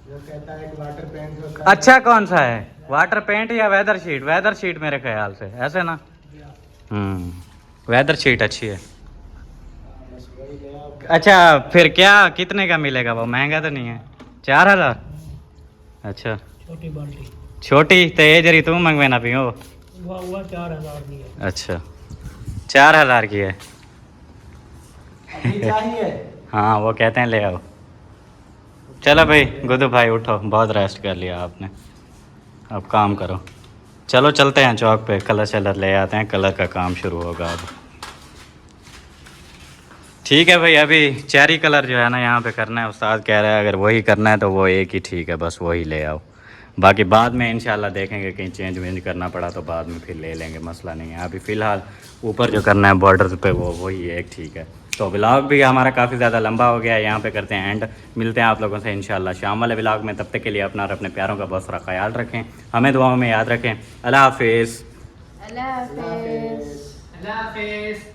वो कहता है कि वाटर पेंट होता है। अच्छा कौन सा है, वाटर पेंट या वेदर शीट? वेदर शीट मेरे ख्याल से, ऐसे ना। वेदर शीट अच्छी है। बस वही ले आओ। अच्छा फिर क्या कितने का मिलेगा वो? महंगा तो नहीं है? 4000? अच्छा छोटी बाल्टी छोटी तो ये जरी तुम मंगवे ना पियो। वो 4000 की है। अच्छा 4000 की है। अभी चाहिए। हाँ वो कहते हैं ले आओ। चलो भाई गुड्डू भाई उठो, बहुत रेस्ट कर लिया आपने, अब काम करो। चलो चलते हैं चौक पे, कलर शलर ले आते हैं, कलर का काम शुरू होगा अब। ठीक है भाई, अभी चेरी कलर जो है ना यहाँ पे करना है, उस्ताद कह रहा है अगर वही करना है तो वो एक ही ठीक है, बस वही ले आओ। बाकी बाद में इंशाल्लाह देखेंगे, कहीं चेंज वेंज करना पड़ा तो बाद में फिर ले लेंगे, मसला नहीं है। अभी फ़िलहाल ऊपर जो करना है बॉर्डर पे वो वही एक ठीक है। तो व्लॉग भी हमारा काफ़ी ज़्यादा लंबा हो गया है, यहाँ पे करते हैं एंड। मिलते हैं आप लोगों से इंशाल्लाह शाम वाले व्लॉग में। तब तक के लिए अपना और अपने प्यारों का बहुत सारा ख्याल रखें, हमें दुआओं में याद रखें। अल्लाह हाफिज़। अल्लाह हाफिज़। अल्लाह हाफिज़।